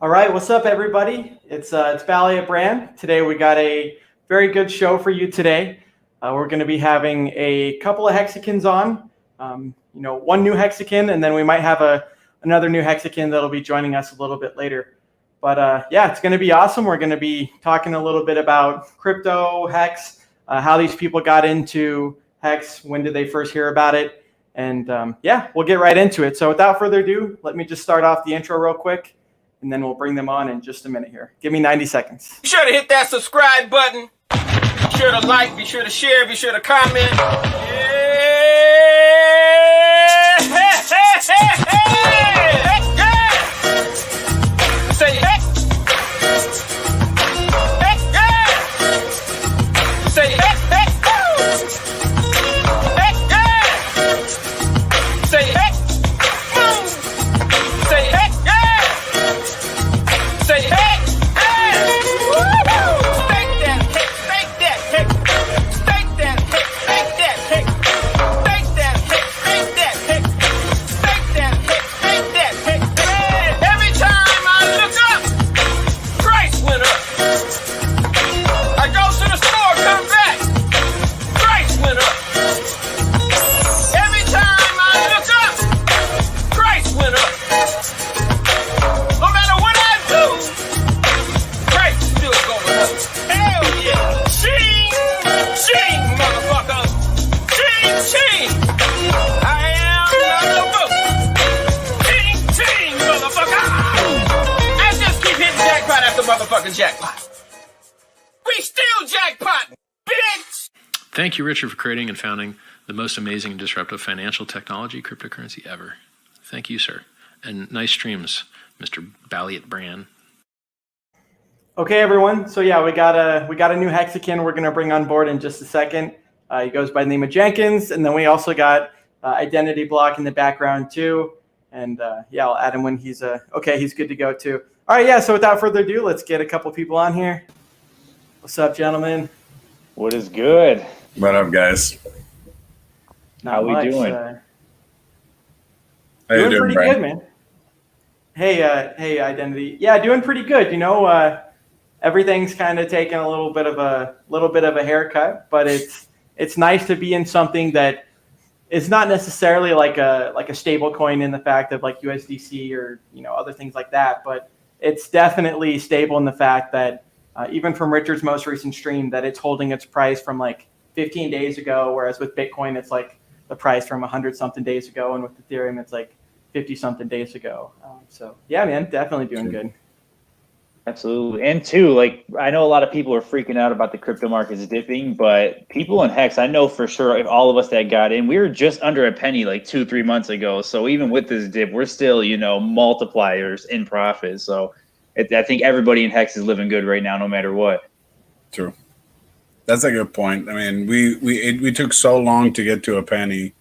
All right, what's up, everybody? It's BallietBran. Today we got a very good show for you today. We're going to be having a couple of Hexicans on. One new Hexican, and then we might have another new Hexican that'll be joining us a little bit later. But yeah, it's going to be awesome. We're going to be talking a little bit about crypto, Hex, how these people got into Hex, when did they first hear about it, and yeah, we'll get right into it. So without further ado, let me just start off the intro real quick, and then we'll bring them on in just a minute here. Give me 90 seconds. Be sure to hit that subscribe button. Be sure to like, be sure to share, be sure to comment. Yeah. Say hey. Say hey. Say hey. Say hey. Say hey. Motherfucking jackpot. We still jackpot, bitch! Thank you, Richard, for creating and founding the most amazing and disruptive financial technology cryptocurrency ever. Thank you, sir. And nice streams, Mr. BallietBran. Okay, everyone. So yeah, we got a new Hexican we're gonna bring on board in just a second. He goes by the name of Jenkins, and then we also got Identity Block in the background too. And yeah, I'll add him when he's okay. He's good to go too. All right, yeah, so without further ado, let's get a couple people on here. What's up, gentlemen? What is good? What up, guys? Not How much, we doing? How you doing doing, pretty Brian? good, man. Hey, Identity. Yeah, doing pretty good. Everything's kind of taking a little bit of a haircut, but it's nice to be in something that is not necessarily like a stable coin in the fact of like USDC or other things like that, but it's definitely stable in the fact that even from Richard's most recent stream, that it's holding its price from like 15 days ago, whereas with Bitcoin, it's like the price from 100-something days ago, and with Ethereum, it's like 50-something days ago. So yeah, man, definitely doing good. Absolutely. And two, like, I know a lot of people are freaking out about the crypto markets dipping, but people in Hex, I know for sure, if all of us that got in, we were just under a penny like 2-3 months ago. So even with this dip, we're still, multipliers in profit. So I think everybody in Hex is living good right now, no matter what. True. That's a good point. I mean, we took so long to get to a penny,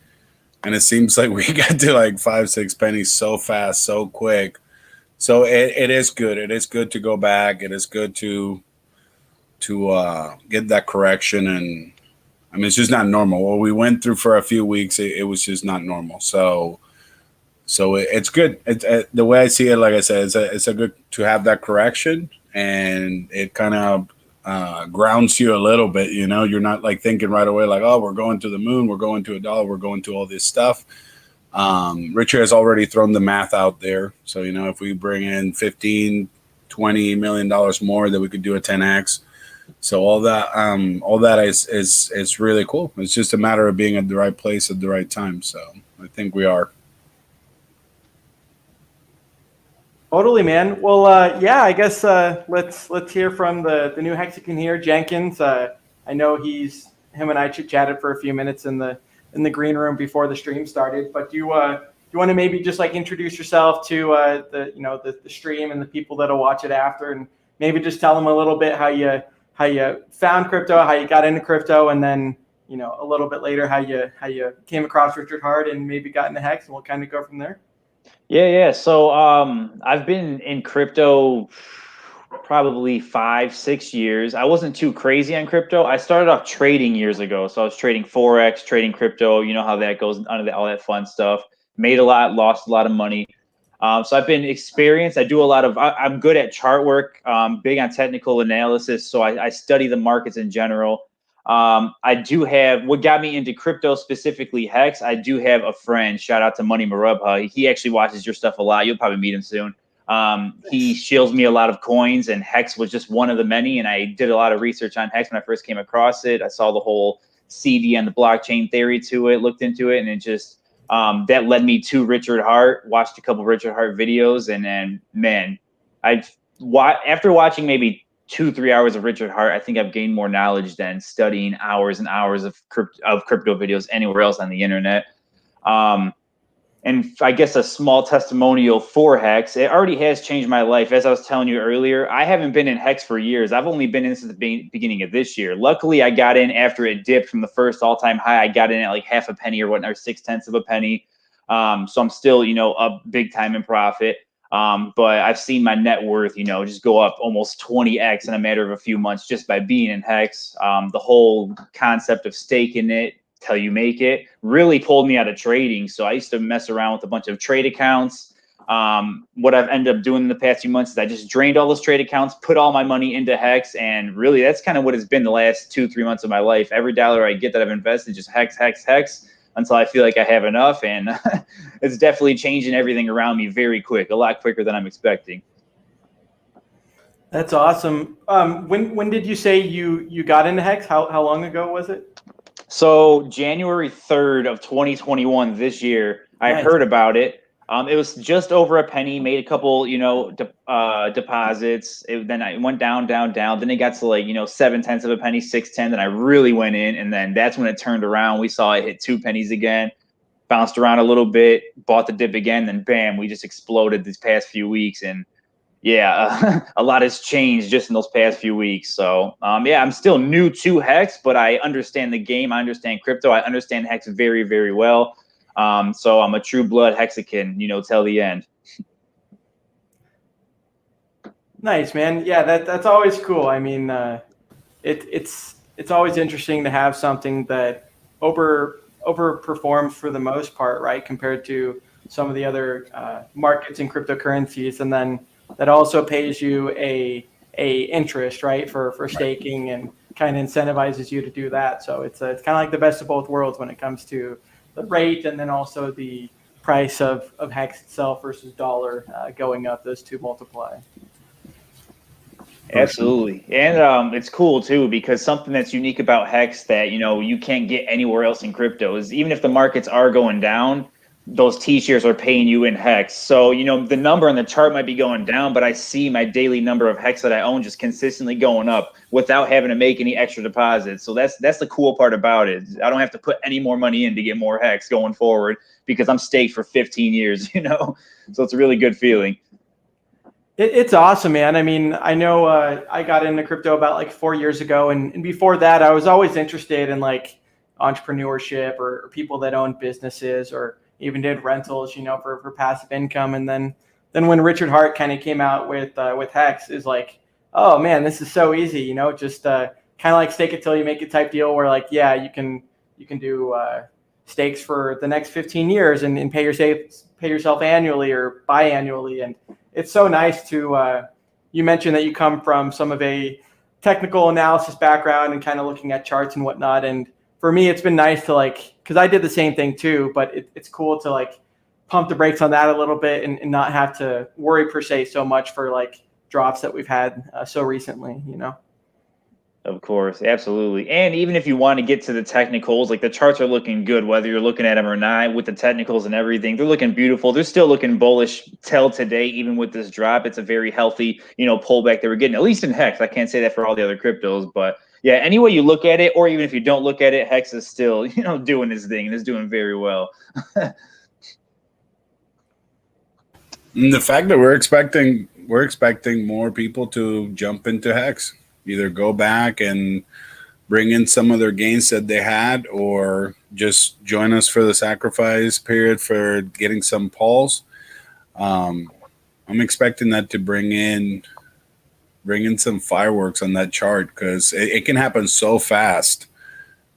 and it seems like we got to like 5-6 pennies so fast, so quick. So it is good. It is good to go back. It is good to get that correction. And I mean, it's just not normal. What we went through for a few weeks, it was just not normal. So it's good. The way I see it, like I said, it's a good to have that correction, and it kind of grounds you a little bit. You're not like thinking right away like, oh, we're going to the moon, we're going to $1, we're going to all this stuff. Richard has already thrown the math out there. So, if we bring in $15-20 million more, that we could do a 10x. So all that is really cool. It's just a matter of being at the right place at the right time. So I think we are. Totally, man. Well, yeah, I guess let's hear from the new Hexican here, Jenkins. I know him and I chatted for a few minutes in the green room before the stream started. But do you want to maybe just like introduce yourself to the stream and the people that'll watch it after, and maybe just tell them a little bit how you found crypto, how you got into crypto, and then a little bit later how you came across Richard Hart and maybe got into Hex, and we'll kind of go from there. Yeah. So I've been in crypto probably 5-6 years. I wasn't too crazy on crypto. I started off trading years ago. So I was trading Forex, trading crypto. You know how that goes, under all that fun stuff. Made a lot, lost a lot of money. So I've been experienced. I do a lot of, I'm good at chart work, big on technical analysis. So I study the markets in general. I do have, what got me into crypto, specifically Hex, I do have a friend, shout out to Money Marubha. He actually watches your stuff a lot. You'll probably meet him soon. He shields me a lot of coins, and Hex was just one of the many. And I did a lot of research on Hex when I first came across it. I saw the whole CD and the blockchain theory to it, looked into it, and it just, that led me to Richard Hart, watched a couple Richard Hart videos, and then, man, after watching maybe 2-3 hours of Richard Hart, I think I've gained more knowledge than studying hours and hours of crypto videos anywhere else on the internet. And I guess a small testimonial for Hex, it already has changed my life. As I was telling you earlier, I haven't been in Hex for years. I've only been in since the beginning of this year. Luckily, I got in after it dipped from the first all-time high. I got in at like half a penny or whatnot, or 0.6 of a penny. So I'm still, up big time in profit. But I've seen my net worth, just go up almost 20x in a matter of a few months just by being in Hex. The whole concept of staking it till you make it really pulled me out of trading. So I used to mess around with a bunch of trade accounts. What I've ended up doing in the past few months is I just drained all those trade accounts, put all my money into Hex, and really that's kind of what it's been the last 2-3 months of my life. Every dollar I get that I've invested, just Hex until I feel like I have enough. And it's definitely changing everything around me very quick, a lot quicker than I'm expecting. That's awesome. When did you say you got into Hex? How long ago was it? So January 3rd of 2021, this year, I heard about it. It was just over a penny, made a couple, deposits. Then I went down. Then it got to 0.7 of a penny, 6.10. Then I really went in, and then that's when it turned around. We saw it hit 2 pennies again, bounced around a little bit, bought the dip again, then bam, we just exploded these past few weeks. And yeah, a lot has changed just in those past few weeks. So I'm still new to Hex, but I understand the game. I understand crypto. I understand Hex very, very well. So I'm a true blood Hexican, till the end. Nice, man. Yeah, that's always cool. I mean, it's always interesting to have something that overperforms for the most part, right, compared to some of the other markets and cryptocurrencies, and then that also pays you a interest, right, for staking, and kind of incentivizes you to do that. So it's kind of like the best of both worlds when it comes to the rate and then also the price of Hex itself versus dollar going up. Those two multiply. Absolutely. And it's cool too, because something that's unique about Hex that you can't get anywhere else in crypto is, even if the markets are going down, those T-shares are paying you in Hex. So the number on the chart might be going down, but I see my daily number of Hex that I own just consistently going up without having to make any extra deposits. So that's the cool part about it. I don't have to put any more money in to get more Hex going forward, because I'm staked for 15 years. So it's a really good feeling. It's awesome, man. I mean, I know I got into crypto about like 4 years ago, and before that, I was always interested in like entrepreneurship or people that own businesses, or even did rentals, for passive income. And then when Richard Hart kind of came out with Hex, is like, oh man, this is so easy, just kind of like stake it till you make it type deal, where like, yeah, you can do stakes for the next 15 years and pay yourself annually or biannually. And it's so nice to, you mentioned that you come from some of a technical analysis background and kind of looking at charts and whatnot. And for me, it's been nice to because I did the same thing too, but it's cool to pump the brakes on that a little bit and not have to worry per se so much for drops that we've had so recently, Of course, absolutely. And even if you want to get to the technicals, the charts are looking good, whether you're looking at them or not, with the technicals and everything. They're looking beautiful. They're still looking bullish till today, even with this drop. It's a very healthy, pullback that we're getting, at least in Hex. I can't say that for all the other cryptos, but yeah, any way you look at it, or even if you don't look at it, Hex is still, doing his thing and is doing very well. And the fact that we're expecting more people to jump into Hex, either go back and bring in some of their gains that they had, or just join us for the sacrifice period for getting some pulse. I'm expecting that to bring in some fireworks on that chart, because it can happen so fast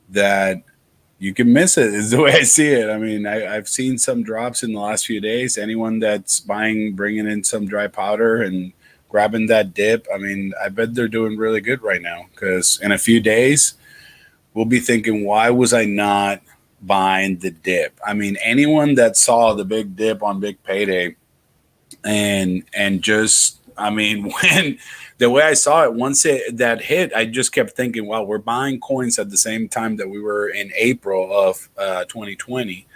that you can miss it is the way I see it. I mean, I've seen some drops in the last few days. Anyone that's bringing in some dry powder and grabbing that dip, I mean, I bet they're doing really good right now, because in a few days we'll be thinking, why was I not buying the dip? I mean, anyone that saw the big dip on big payday and just, I mean, when the way I saw it, once that hit, I just kept thinking, wow, we're buying coins at the same time that we were in April of 2020.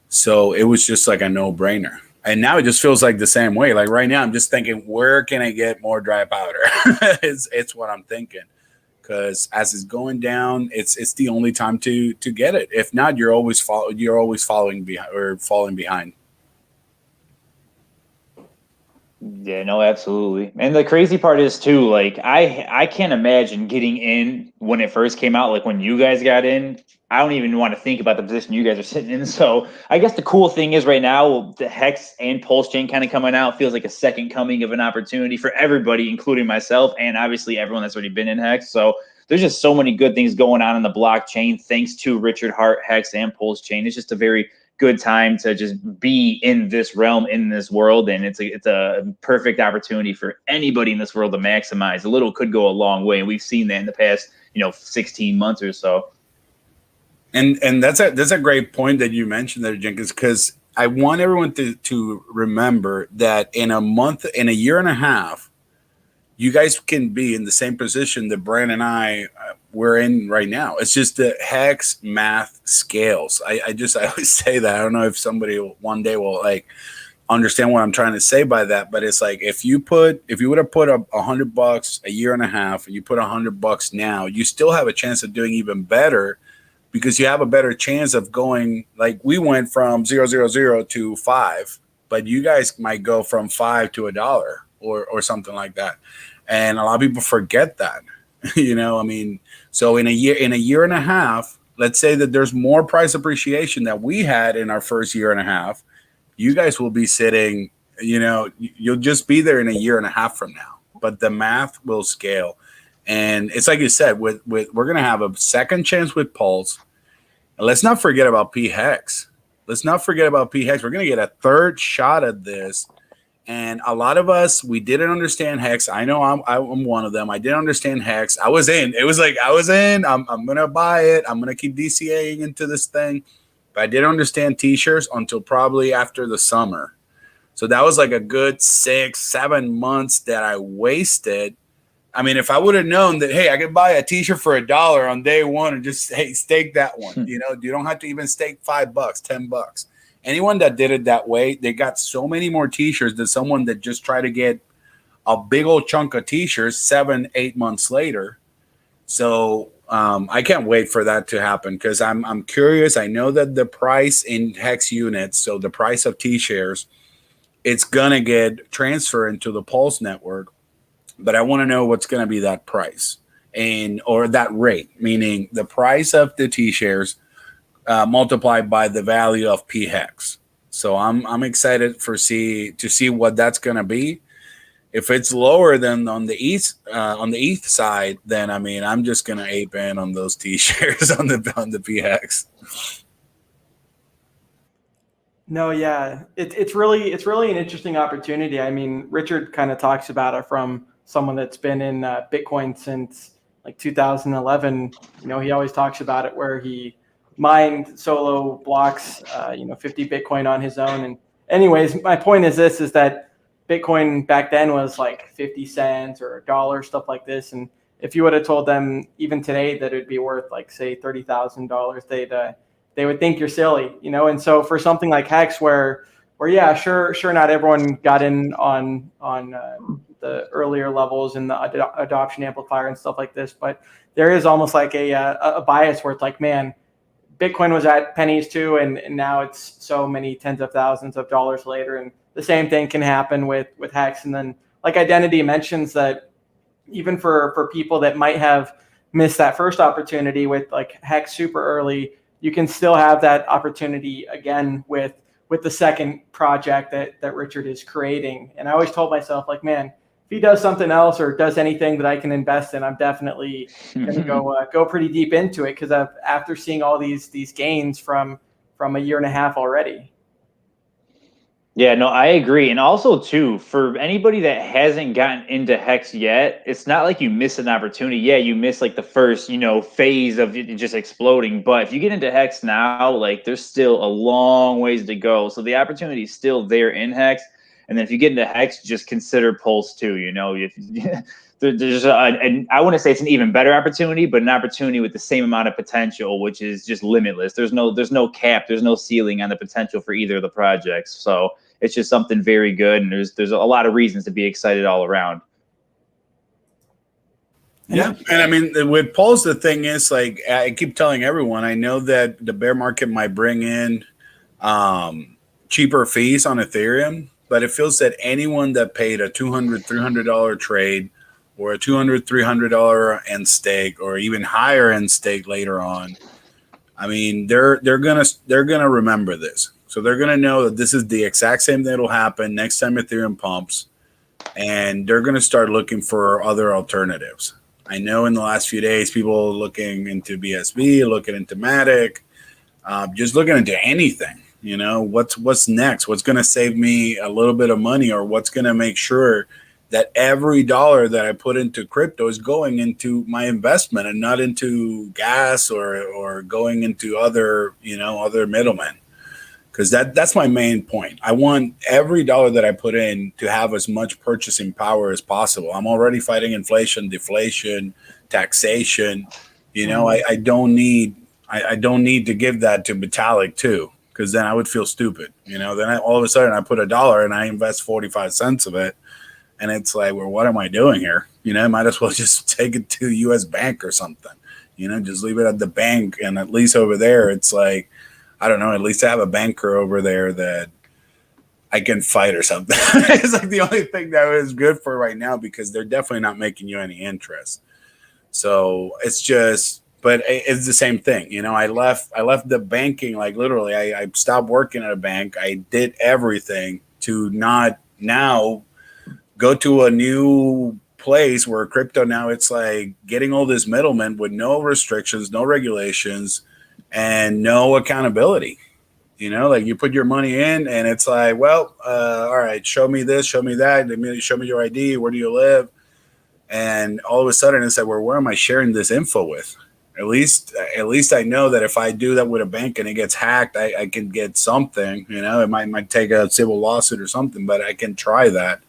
So it was just like a no-brainer. And now it just feels like the same way. Like right now, I'm just thinking, where can I get more dry powder? It's what I'm thinking. Because as it's going down, it's the only time to get it. If not, you're always falling behind. Yeah, no, absolutely. And the crazy part is too, like I can't imagine getting in when it first came out, like when you guys got in. I don't even want to think about the position you guys are sitting in. So I guess the cool thing is right now, the Hex and Pulsechain kind of coming out feels like a second coming of an opportunity for everybody, including myself, and obviously everyone that's already been in Hex. So there's just so many good things going on in the blockchain, thanks to Richard Hart, Hex, and Pulsechain. It's just a very good time to just be in this realm, in this world, and it's a perfect opportunity for anybody in this world to maximize. A little could go a long way, and we've seen that in the past 16 months or so. And that's a great point that you mentioned there, Jenkins, because I want everyone to remember that in a year and a half, you guys can be in the same position that Bran and I we're in right now. It's just the Hex math scales. I always say that. I don't know if somebody one day will like understand what I'm trying to say by that, but it's like if you would have put up $100 a year and a half and you put $100 now, you still have a chance of doing even better, because you have a better chance of going, like we went from 000 to 5, but you guys might go from 5 to $1 or something like that. And a lot of people forget that, I mean, so in a year and a half, let's say that there's more price appreciation that we had in our first year and a half. You guys will be sitting, you'll just be there in a year and a half from now, but the math will scale. And it's like you said, we're going to have a second chance with Pulse. And let's not forget about P-Hex. We're going to get a third shot at this. And a lot of us, we didn't understand Hex. I know I'm one of them. I didn't understand Hex. I was in. It was like I was in. I'm going to buy it. I'm going to keep DCAing into this thing. But I didn't understand T-shirts until probably after the summer. So that was like a good 6-7 months that I wasted. I mean, if I would have known that, hey, I could buy a T-shirt for $1 on day one and just, hey, stake that one. You don't have to even stake $5, $10. Anyone that did it that way, they got so many more T-shirts than someone that just tried to get a big old chunk of T-shirts 7-8 months later. So I can't wait for that to happen, because I'm curious. I know that the price in Hex units, so the price of T-shares, it's going to get transferred into the Pulse network. But I want to know what's going to be that price or that rate, meaning the price of the T-shares multiplied by the value of P-Hex. So I'm excited to see what that's going to be. If it's lower than on the ETH side, then I mean I'm just going to ape in on those T-shares on the P-Hex. No, yeah, it's really an interesting opportunity. I mean, Richard kind of talks about it from someone that's been in Bitcoin since like 2011. He always talks about it where he mined solo blocks, 50 Bitcoin on his own. And anyways, my point is that Bitcoin back then was like 50 cents or $1, stuff like this. And if you would have told them even today that it'd be worth like say $30,000, they would think you're silly, And so for something like Hex, where yeah, sure, not everyone got in on the earlier levels and the adoption amplifier and stuff like this, but there is almost like a bias where it's like, man, Bitcoin was at pennies too, and now it's so many tens of thousands of dollars later, and the same thing can happen with Hex. And then, like Identity mentions, that even for people that might have missed that first opportunity with like Hex super early, you can still have that opportunity again with the second project that Richard is creating. And I always told myself, like, man, he does something else or does anything that I can invest in, I'm definitely going to go pretty deep into it, because after seeing all these gains from a year and a half already. Yeah, no, I agree. And also, too, for anybody that hasn't gotten into Hex yet, it's not like you miss an opportunity. Yeah, you miss like the first, phase of it just exploding. But if you get into Hex now, like there's still a long ways to go. So the opportunity is still there in Hex. And then if you get into Hex, just consider Pulse too. If there's and I wouldn't say it's an even better opportunity, but an opportunity with the same amount of potential, which is just limitless. There's no cap, there's no ceiling on the potential for either of the projects. So it's just something very good, and there's a lot of reasons to be excited all around. Yeah, and I mean, with Pulse, the thing is, like, I keep telling everyone, I know that the bear market might bring in cheaper fees on Ethereum, but it feels that anyone that paid a $200, $300 trade or a $200, $300 end stake, or even higher end stake later on, I mean, they're gonna remember this. So they're gonna know that this is the exact same thing that'll happen next time Ethereum pumps, and they're gonna start looking for other alternatives. I know in the last few days, people looking into BSV, looking into Matic, just looking into anything. What's next? What's going to save me a little bit of money, or what's going to make sure that every dollar that I put into crypto is going into my investment and not into gas or going into other middlemen. Because that's my main point. I want every dollar that I put in to have as much purchasing power as possible. I'm already fighting inflation, deflation, taxation. I don't need to give that to Vitalik too, because then I would feel stupid. Then all of a sudden I put $1 and I invest 45 cents of it, and it's like, well, what am I doing here? I might as well just take it to a U.S. bank or something. Just leave it at the bank, and at least over there, it's like, I don't know, at least I have a banker over there that I can fight or something. It's like the only thing that is good for right now, because they're definitely not making you any interest. So it's just, but it's the same thing. I left the banking, like literally, I stopped working at a bank. I did everything to not now go to a new place where crypto now it's like getting all this middlemen with no restrictions, no regulations, and no accountability. Like you put your money in and it's like, well, all right, show me this, show me that, show me your ID, where do you live? And all of a sudden it's like, well, where am I sharing this info with? At least I know that if I do that with a bank and it gets hacked, I can get something. It might take a civil lawsuit or something, but I can try that.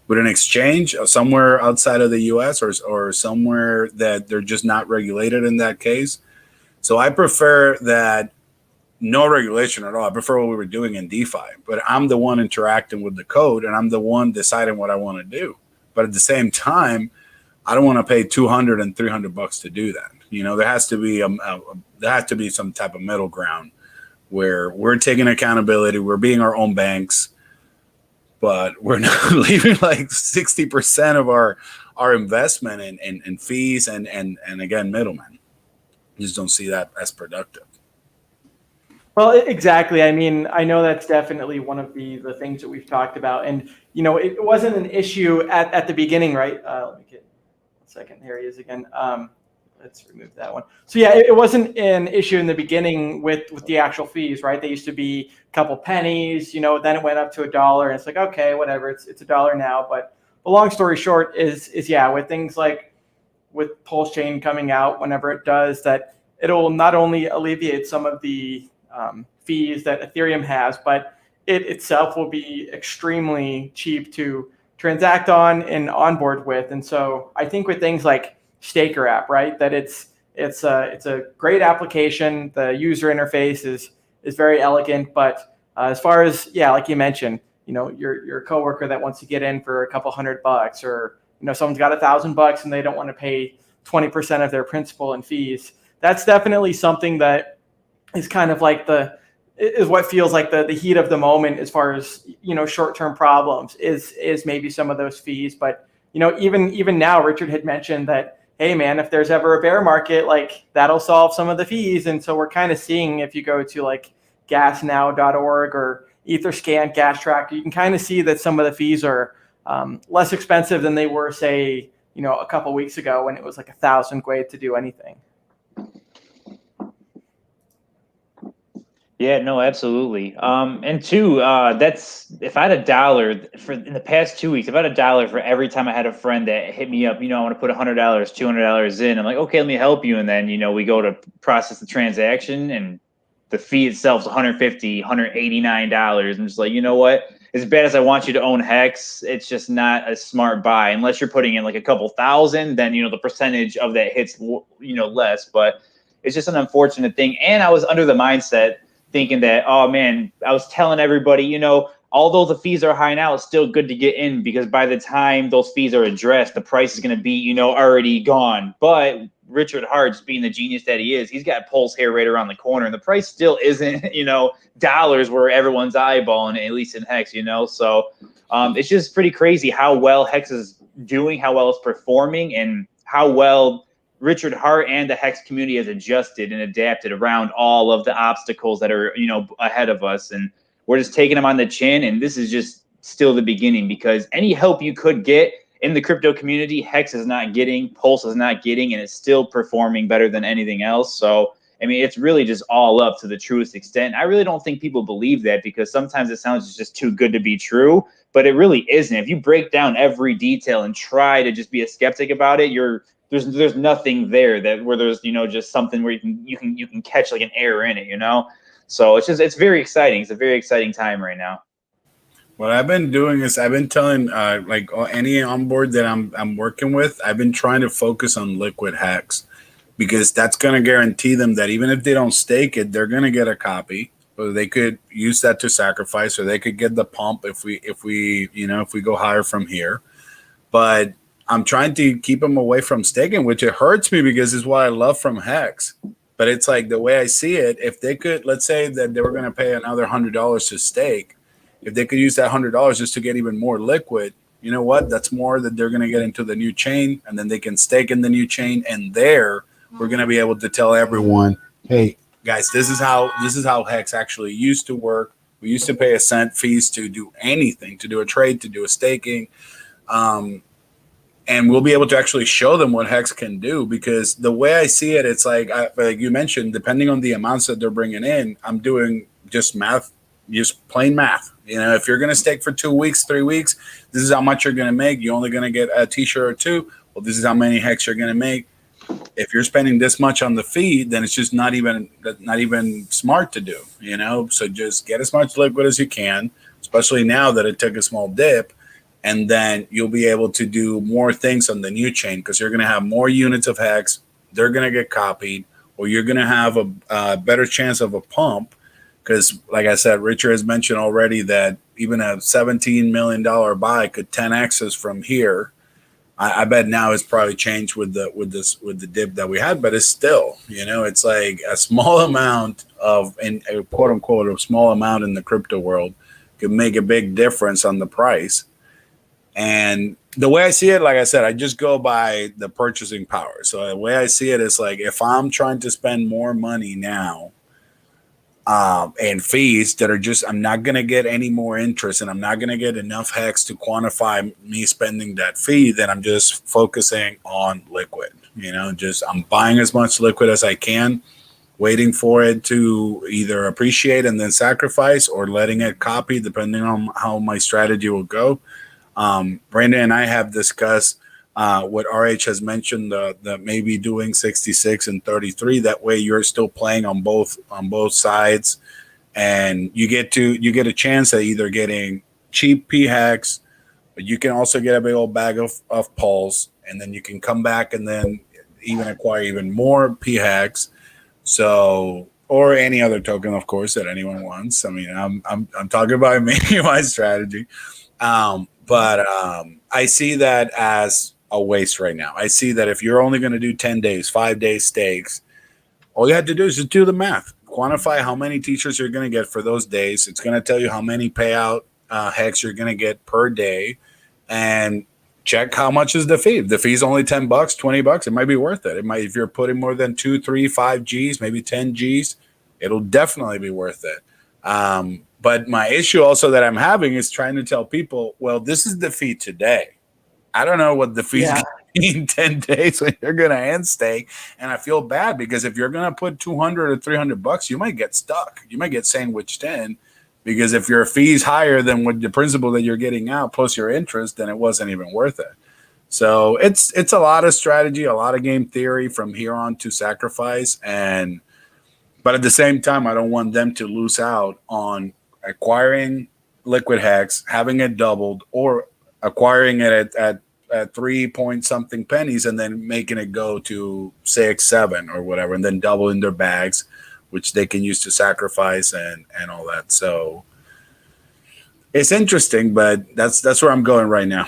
With an exchange somewhere outside of the US or somewhere that they're just not regulated in that case. So I prefer that no regulation at all. I prefer what we were doing in DeFi, but I'm the one interacting with the code and I'm the one deciding what I want to do. But at the same time, I don't want to pay $200 and $300 to do that. There has to be some type of middle ground where we're taking accountability. We're being our own banks, but we're not leaving like 60% of our investment in fees and again, middlemen. Just don't see that as productive. Well, exactly. I mean, I know that's definitely one of the things that we've talked about. And, it wasn't an issue at the beginning, right? Let me get 1 second. Here he is again. Let's remove that one. So yeah, it wasn't an issue in the beginning with the actual fees, right? They used to be a couple pennies, then it went up to $1 and it's like, okay, whatever, it's $1 now. But the long story short is yeah, with things like with Pulse Chain coming out, whenever it does, that it'll not only alleviate some of the fees that Ethereum has, but it itself will be extremely cheap to transact on and onboard with. And so I think with things like Staker.app, right, that it's a great application. The user interface is very elegant, but as far as, yeah, like you mentioned, your coworker that wants to get in for a couple $100, or someone's got $1,000 and they don't want to pay 20% of their principal and fees. That's definitely something that is kind of like is what feels like the heat of the moment as far as short-term problems is maybe some of those fees. But even now, Richard had mentioned that, hey man, if there's ever a bear market, like that'll solve some of the fees. And so we're kind of seeing, if you go to like gasnow.org or Etherscan, Gas Tracker, you can kind of see that some of the fees are less expensive than they were, say, a couple weeks ago when it was like 1,000 Gwei to do anything. Yeah, no, absolutely. And two, that's if I had $1 for in the past 2 weeks, if I had $1 for every time I had a friend that hit me up, I want to put $100, $200 in. I'm like, okay, let me help you. And then, we go to process the transaction and the fee itself is $150, $189. I'm just like, you know what? As bad as I want you to own Hex, it's just not a smart buy unless you're putting in like a couple thousand. Then the percentage of that hits less. But it's just an unfortunate thing. And I was under the mindset thinking that, oh man, I was telling everybody, although the fees are high now, it's still good to get in because by the time those fees are addressed, the price is going to be, already gone. But Richard Hart, just being the genius that he is, he's got Pulse here right around the corner, and the price still isn't, dollars where everyone's eyeballing, at least in Hex, So it's just pretty crazy how well Hex is doing, how well it's performing, and how well Richard Hart and the Hex community has adjusted and adapted around all of the obstacles that are, ahead of us. And we're just taking them on the chin. And this is just still the beginning because any help you could get in the crypto community, Hex is not getting, Pulse is not getting, and it's still performing better than anything else. So, it's really just all up to the truest extent. I really don't think people believe that because sometimes it sounds just too good to be true, but it really isn't. If you break down every detail and try to just be a skeptic about it, there's nothing there where there's just something where you can catch like an error in it, So it's very exciting. It's a very exciting time right now. What I've been doing is I've been telling like any onboard that I'm working with, I've been trying to focus on liquid Hex because that's going to guarantee them that even if they don't stake it, they're going to get a copy. Or they could use that to sacrifice, or they could get the pump if we go higher from here. But I'm trying to keep them away from staking, which it hurts me because it's what I love from Hex. But it's like the way I see it, if they could, let's say that they were going to pay another $100 to stake, if they could use that $100 just to get even more liquid, you know what? That's more that they're going to get into the new chain, and then they can stake in the new chain. And there, we're going to be able to tell everyone, hey, guys, this is how Hex actually used to work. We used to pay a cent fees to do anything, to do a trade, to do a staking. And we'll be able to actually show them what Hex can do because the way I see it, it's like you mentioned, depending on the amounts that they're bringing in, I'm doing just math, just plain math. If you're going to stake for 2 weeks, 3 weeks, this is how much you're going to make. You're only going to get a t-shirt or two. Well, this is how many Hex you're going to make. If you're spending this much on the fee, then it's just not even smart to do, So just get as much liquid as you can, especially now that it took a small dip. And then you'll be able to do more things on the new chain because you're going to have more units of Hex. They're going to get copied, or you're going to have a better chance of a pump because, like I said, Richard has mentioned already that even a $17 million buy could 10x us from here. I bet now it's probably changed with the dip that we had, but it's still, it's like a small amount in a quote unquote a small amount in the crypto world could make a big difference on the price. And the way I see it, like I said, I just go by the purchasing power. So the way I see it is like if I'm trying to spend more money now and fees that are just, I'm not going to get any more interest and I'm not going to get enough Hex to quantify me spending that fee, then I'm just focusing on liquid. I'm buying as much liquid as I can, waiting for it to either appreciate and then sacrifice or letting it copy depending on how my strategy will go. Brandon and I have discussed what RH has mentioned, the maybe doing 66 and 33. That way, you're still playing on both sides, and you get a chance at either getting cheap P Hex, but you can also get a big old bag of Pulse, and then you can come back and then even acquire even more P Hex. So, or any other token, of course, that anyone wants. I mean, I'm talking about maybe my strategy. But I see that as a waste right now. I see that if you're only going to do 10 days, 5 days stakes, all you have to do is just do the math. Quantify how many t-shirts you're going to get for those days. It's going to tell you how many payout Hex you're going to get per day. And check how much is the fee. The fee is only $10, $20. It might be worth it. It might, if you're putting more than 2, 3, 5 Gs, maybe 10 Gs, it'll definitely be worth it. But my issue also that I'm having is trying to tell people, well, this is the fee today. I don't know what the fee's going to be in 10 days when you're going to end stake. And I feel bad because if you're going to put 200 or 300 bucks, you might get stuck. You might get sandwiched in because if your fee's higher than what the principal that you're getting out plus your interest, then it wasn't even worth it. So it's a lot of strategy, a lot of game theory from here on to sacrifice. But at the same time, I don't want them to lose out on acquiring Liquid Hex, having it doubled, or acquiring it at 3 point something pennies and then making it go to 6, 7 or whatever, and then doubling their bags, which they can use to sacrifice and all that. So it's interesting, but that's where I'm going right now.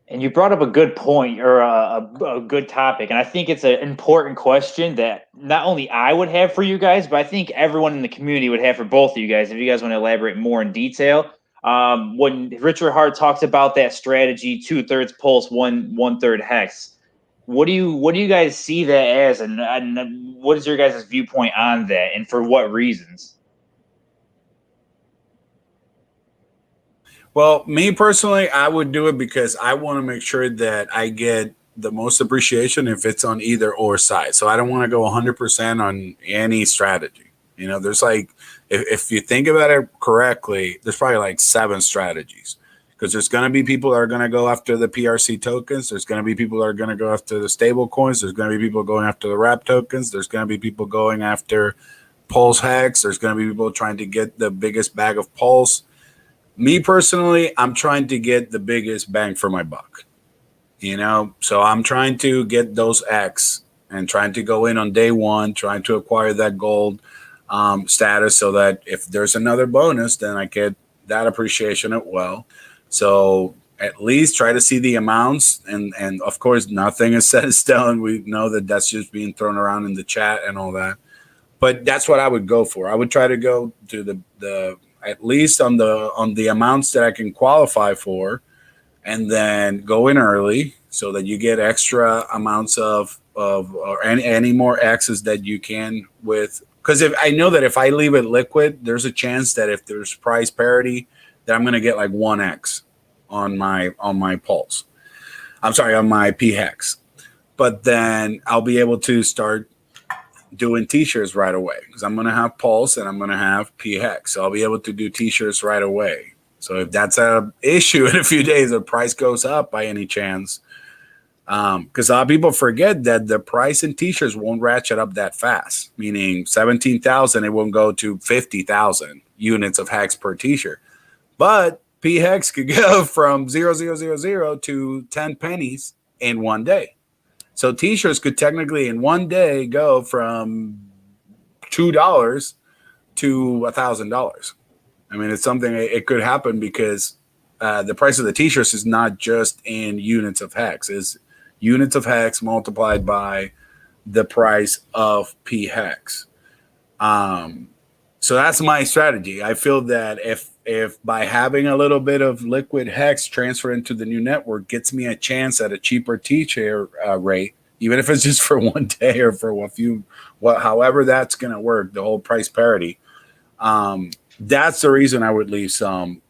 And you brought up a good point or a good topic. And I think it's an important question that not only I would have for you guys, but I think everyone in the community would have for both of you guys. If you guys want to elaborate more in detail, when Richard Hart talks about that strategy, 2/3 pulse, 1/3 hex, what do you guys see that as? And what is your guys' viewpoint on that? And for what reasons? Well, me personally, I would do it because I want to make sure that I get the most appreciation if it's on either or side. So I don't want to go 100% on any strategy. You know, there's like, if you think about it correctly, there's probably like 7 strategies because there's going to be people that are going to go after the PRC tokens. There's going to be people that are going to go after the stable coins. There's going to be people going after the wrap tokens. There's going to be people going after Pulse Hex. There's going to be people trying to get the biggest bag of Pulse. Me personally, I'm trying to get the biggest bang for my buck, you know? So I'm trying to get those X and trying to go in on day one, trying to acquire that gold status so that if there's another bonus, then I get that appreciation as well. So at least try to see the amounts. And of course, nothing is set in stone. We know that that's just being thrown around in the chat and all that. But that's what I would go for. I would try to go to the at least on the amounts that I can qualify for, and then go in early so that you get extra amounts of or any more X's that you can with. Because if I know that if I leave it liquid, there's a chance that if there's price parity, that I'm going to get like 1X on my pulse. I'm sorry, on my P hex. But then I'll be able to start doing t-shirts right away because I'm going to have pulse and I'm going to have P hex. So I'll be able to do t-shirts right away. So if that's an issue in a few days, the price goes up by any chance. Because a lot of people forget that the price in t-shirts won't ratchet up that fast, meaning 17,000, it won't go to 50,000 units of hex per t-shirt. But P hex could go from 0.000 to 10 pennies in one day. So t-shirts could technically in one day go from $2 to $1,000. I mean, it's something, it could happen because the price of the t-shirts is not just in units of hex. It's units of hex multiplied by the price of P hex. So that's my strategy. I feel that if by having a little bit of liquid hex transfer into the new network gets me a chance at a cheaper t-shirt rate, even if it's just for one day or for a few, however that's going to work, the whole price parity. That's the reason I would leave some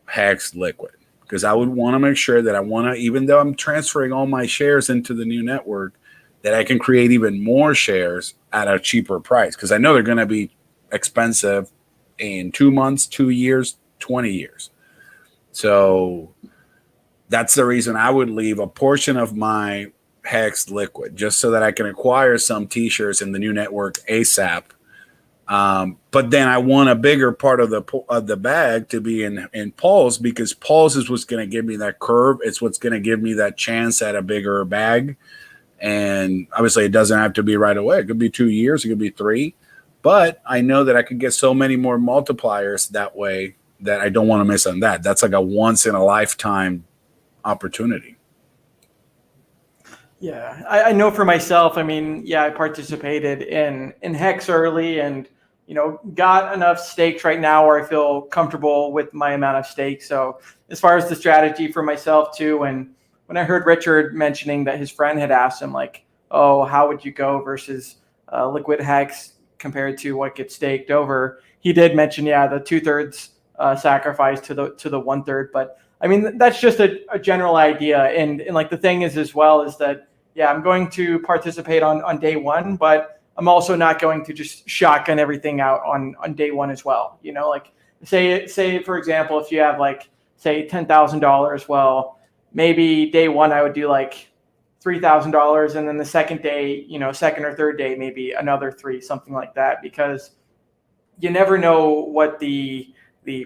hex liquid, because I would want to make sure that I want to, even though I'm transferring all my shares into the new network, that I can create even more shares at a cheaper price, because I know they're going to be expensive in 2 months, 2 years, 20 years. So that's the reason I would leave a portion of my hex liquid, just so that I can acquire some t-shirts in the new network ASAP. But then I want a bigger part of the bag to be in Pulse, because Pulse is what's going to give me that curve. It's what's going to give me that chance at a bigger bag. And obviously it doesn't have to be right away. It could be 2 years. It could be 3. But I know that I could get so many more multipliers that way that I don't want to miss on that. That's like a once in a lifetime opportunity. Yeah, I know for myself, I mean, yeah, I participated in Hex early and, you know, got enough stakes right now where I feel comfortable with my amount of stakes. So as far as the strategy for myself too, and when I heard Richard mentioning that his friend had asked him like, oh, how would you go versus liquid Hex? compared to what gets staked over. He did mention, the 2/3 sacrifice to the 1/3, but I mean, that's just a general idea. And like the thing is as well is that, I'm going to participate on day one, but I'm also not going to just shotgun everything out on day one as well. Like say for example, if you have like, say $10,000, well, maybe day one, I would do like $3,000. And then the second day, second or third day, maybe another three, something like that, because you never know what the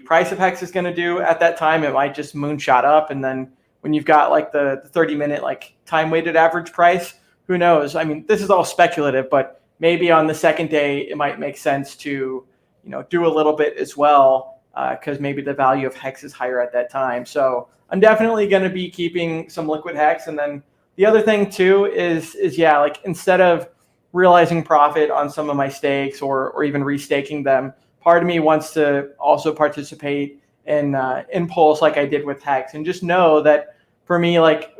price of Hex is going to do at that time. It might just moonshot up. And then when you've got like the 30-minute like time weighted average price, who knows? I mean, this is all speculative, but maybe on the second day, it might make sense to, do a little bit as well, because maybe the value of Hex is higher at that time. So I'm definitely going to be keeping some liquid Hex. And then the other thing too is like instead of realizing profit on some of my stakes or even restaking them, part of me wants to also participate in Pulse like I did with Hex, and just know that for me, like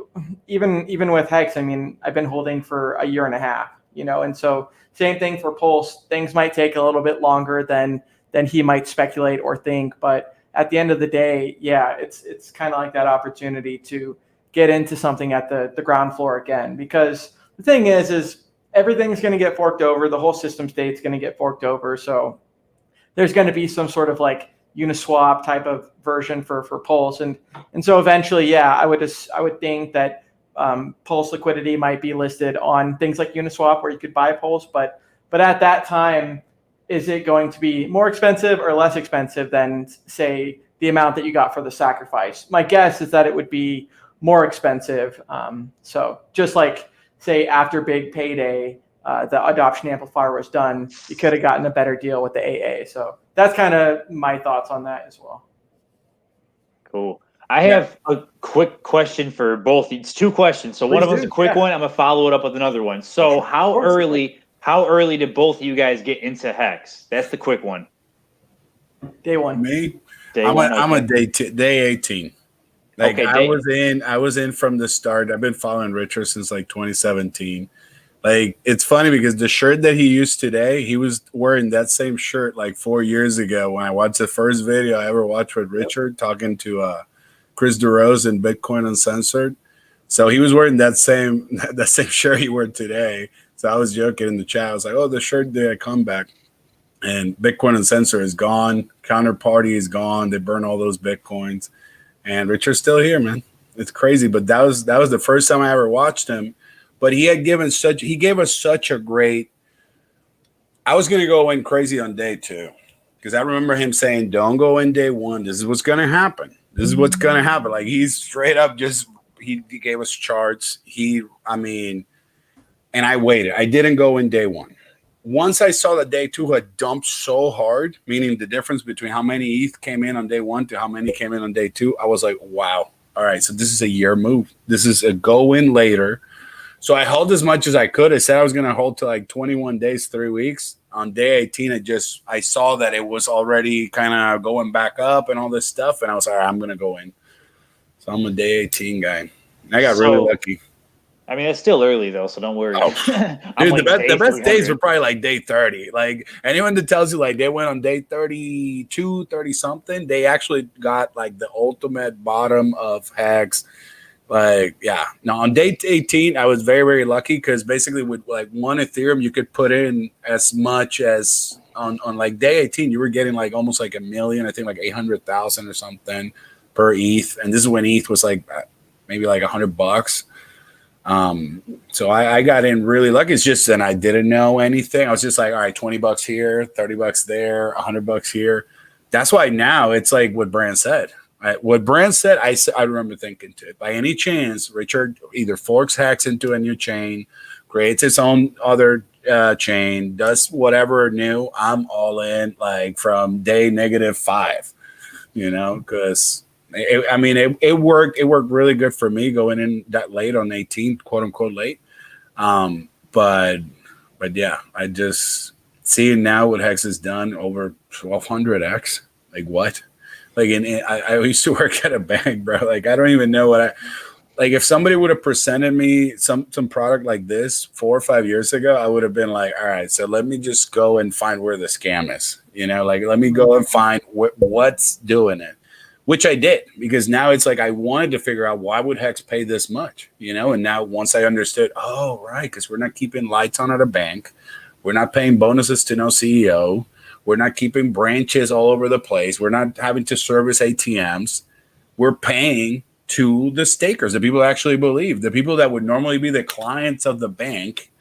even with Hex, I mean, I've been holding for a year and a half, and so same thing for Pulse. Things might take a little bit longer than he might speculate or think, but at the end of the day, it's kind of like that opportunity to get into something at the ground floor again, because the thing is everything's going to get forked over. The whole system state's going to get forked over. So there's going to be some sort of like Uniswap type of version for Pulse. And so eventually, I would think that Pulse liquidity might be listed on things like Uniswap where you could buy Pulse. But at that time, is it going to be more expensive or less expensive than, say, the amount that you got for the sacrifice? My guess is that it would be more expensive. So just like, say, after big payday, the adoption amplifier was done, you could have gotten a better deal with the AA. So that's kind of my thoughts on that as well. Cool. I have a quick question for both. It's two questions. So one of them's a quick one. I'm gonna follow it up with another one. So how early did both of you guys get into Hex? That's the quick one. Day one. Me? I'm a day 18. Like okay, I was in from the start. I've been following Richard since like 2017. Like, it's funny because the shirt that he used today, he was wearing that same shirt like 4 years ago when I watched the first video I ever watched with Richard talking to Chris DeRose in Bitcoin Uncensored. So he was wearing that same shirt he wore today. So I was joking in the chat. I was like, oh, the shirt did a comeback. And Bitcoin Uncensored is gone. Counterparty is gone. They burn all those Bitcoins. And Richard's still here, man. It's crazy. But that was the first time I ever watched him. But he gave us such a great. I was gonna go in crazy on day two because I remember him saying, "Don't go in day one. This is what's gonna happen. This is what's gonna happen." Like, he's straight up just he gave us charts. And I waited. I didn't go in day one. Once I saw that day two had dumped so hard, meaning the difference between how many ETH came in on day one to how many came in on day two, I was like, wow. All right, so this is a year move. This is a go in later. So I held as much as I could. I said I was going to hold to like 21 days, 3 weeks. On day 18, I saw that it was already kind of going back up and all this stuff. And I was like, all right, I'm going to go in. So I'm a day 18 guy. I got really lucky. I mean, it's still early though, so don't worry. Oh. Dude, like the best days were probably like day 30. Like, anyone that tells you like they went on day 32, 30 something, they actually got like the ultimate bottom of Hex. Like, yeah. Now, on day 18, I was very, very lucky because basically with like one Ethereum, you could put in as much as on like day 18, you were getting like almost like 1 million, I think like 800,000 or something per ETH. And this is when ETH was like maybe like $100. So I got in really lucky. It's just that I didn't know anything. I was just like, all right, $20 here, $30 there, $100 here. That's why now it's like what Bran said. What Bran said, I remember thinking too. By any chance, Richard either forks Hex into a new chain, creates its own other chain, does whatever new, I'm all in, like from day -5, because it worked. It worked really good for me going in that late on 18, quote unquote late. But yeah, I just seeing now what Hex has done over 1,200x. Like, what? Like, I used to work at a bank, bro. Like, I don't even know like if somebody would have presented me some product like this 4 or 5 years ago, I would have been like, all right, so let me just go and find where the scam is. Like let me go and find what's doing it, which I did, because now it's like I wanted to figure out why would Hex pay this much, and now once I understood, oh, right, because we're not keeping lights on at a bank. We're not paying bonuses to no CEO. We're not keeping branches all over the place. We're not having to service ATMs. We're paying to the stakers, the people that actually believe, the people that would normally be the clients of the bank.